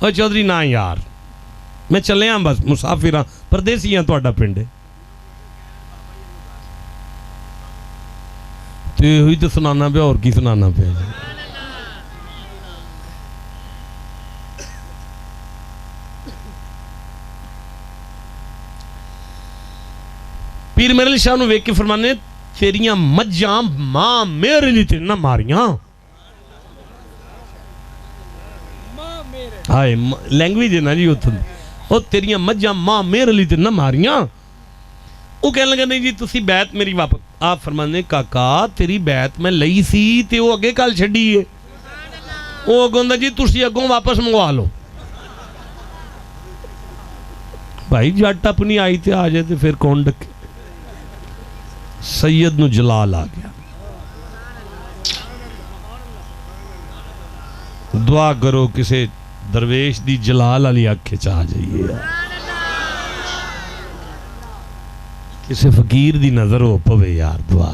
اوہ چودھری نا یار میں چلے ہاں بس مسافر ہاں پردیسی ہاں تہاڈا پنڈ ہے. تے ہوئی تے سنانا پہ اور کی سنانا پہ. پیر میرے علی شاہ نو ویک کے فرمانے تیریاں مجھاں ماں میرے لیے تے نہ ماریاں. ہائے لینگویج ہے نا جی او تیریاں مجھاں ماں میرے لیے تے نہ ماریاں. وہ کہنے لگا نہیں جی تسی بیعت میری واپس. آپ فرمانے کاکا تیری بیعت میں لئی سی تے وہ اگے کل چھڑی ہے. وہ اگوں جی تسی اگوں واپس منگوا لو. بھائی جٹ اپنی آئی تے آ جائے تے پھر کون ڈکے. سید نو جلال آ گیا. دعا کرو کسے درویش دی جلال علی آنکھیں چاہ جائیے کسے فقیر دی نظر ہو پوے یار. دعا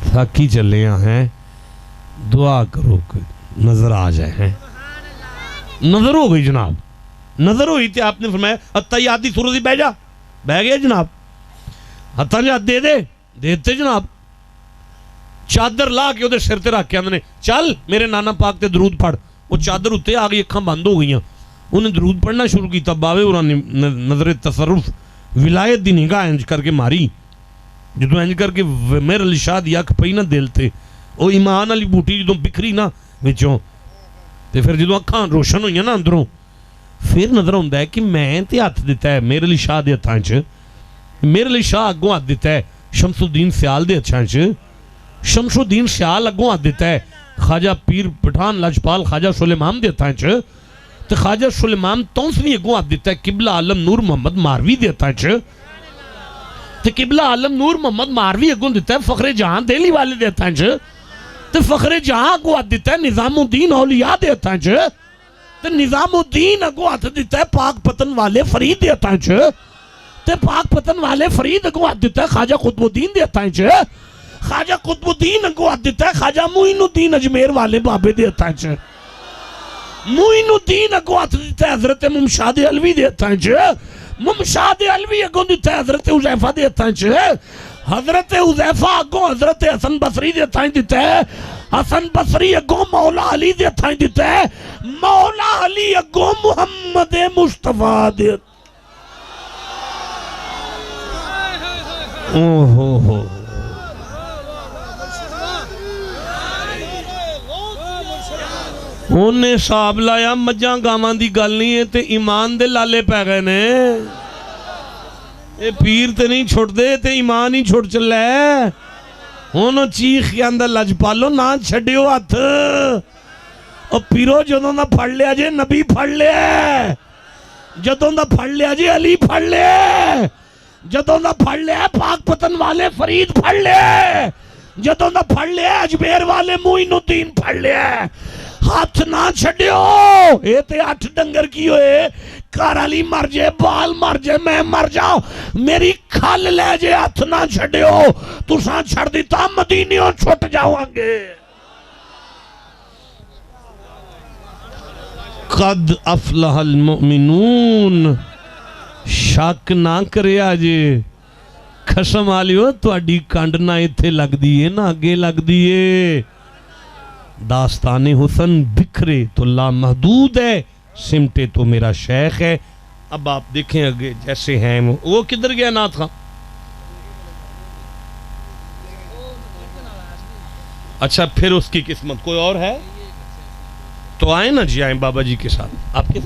تھاکی چلے ہیں دعا کرو کہ نظر آ جائے ہیں. نظر ہو گئی جناب. نظر ہوئی تھی آپ نے فرمایا اتیاتی سورتی بہ جا. بہ گیا جناب. ہتھاں جا دے دے دیتے جناب. چادر لا کے ادھر سر تے رکھ کے اندنے چل میرے نانا پاک تے درود پڑھ. وہ چادر اتے آگئی اکھاں بند ہو گئیاں. انہیں درود پڑھنا شروع کی تب باوے اور نظر تصرف ولایت دی نگاہ انج کر کے ماری. جدو انج کر کے میرے علی شاہ دی اکھ پئی نہ دل تے او ایمان علی بوٹی جدو بکھری نا وچوں تے پھر جدوں اکھاں روشن ہوئیاں نا اندروں پھر نظر ہوندا ہے کہ میں تے ہاتھ دیتا ہے میرے علی شاہ دے ہتھاں چ، میرے علی شاہ اگوں ہاتھ دیتا ہے شمس الدین سیال دے ہتھاں چ، شمس الدین سیال اگوں ہاتھ دیتا ہے خواجہ پیر پٹھان لاجپال خواجہ سلیمان دے ہتھاں چ، تے خواجہ سلیمان تونسویں اگوں ہاتھ دیتا ہے قبلہ عالم نور محمد ماروی دے ہتھاں چ، تے قبلہ عالم نور محمد ماروی اگوں دیتا ہے فخر جہاں دہلی والے دے ہتھاں چ، تے فخر جہاں اگوں ہاتھ دیتا ہے نظام الدین اولیاء دے ہتھاں چ، تے نظام الدین اگوں ہاتھ دیتا ہے پاک پتن والے فرید دے ہتھاں چ، تے پاک پتن والے فرید اگوں ہاتھ دیتا ہے خواجہ قطب الدین دے ہتھاں چ، خواجہ قطب الدین اگوں ہاتھ دیتا ہے خواجہ معین الدین اجمیر والے بابے دے ہتھاں چ، معین الدین اگوں ہاتھ دیتا ہے حضرت ممشاد علوی دے ہتھاں چ، ممشاد علوی اگوں دیتا ہے حضرت حذیفہ دے ہتھاں چ، حضرت حذیفہ اگوں حضرت حسن بصری دے ہتھاں دیتا ہے، حسن بصری اگوں مولا علی دے ہتھاں دیتا ہے، مولا علی اگوں محمد مصطفیٰ دے اوہ انہیں صاحب لایا مجھاں گاواں دی گل نہیں ہے تے ایمان دے لالے پہ گئے نے، اے پیر تے نہیں چھوڑ دے تے ایمان ہی چھوڑ چلے، انہوں چیخ کے اندر لجپالو نہ چھڑیو ہاتھ، اور پیرو جدوں دا پھڑ لیا جے نبی پھڑ لیا، جدوں دا پھڑ لیا جے علی پھڑ لیا، جدوں دا پھڑ لیا پاک پتن والے فرید پھڑ لیا، جدوں دا پھڑ لیا اجمیر والے معین الدین پھڑ لیا، ہاتھ نہ چھڑیو، اے تے 8 ڈنگر کی ہوئے، کار علی مر جے بال مر جے میں مر جاؤ میری کھال لے جے ہاتھ نہ چھڑیو، تُساں چھڑ دیتا مدینیوں چھٹ جاؤں گے۔ قد افلح المؤمنون، شک نہ کرے آجے خسم آلیو تو اڈی کانڈ نہ اتھے لگ دیئے نہ آگے لگ دیئے، داستان حسن بکھرے تو لامحدود ہے، سمٹے تو میرا شیخ ہے۔ اب آپ دیکھیں آگے جیسے ہیں وہ کدھر گیا نات خان؟ اچھا پھر اس کی قسمت کوئی اور ہے تو آئیں نا جی، آئیں بابا جی کے ساتھ آپ کے ساتھ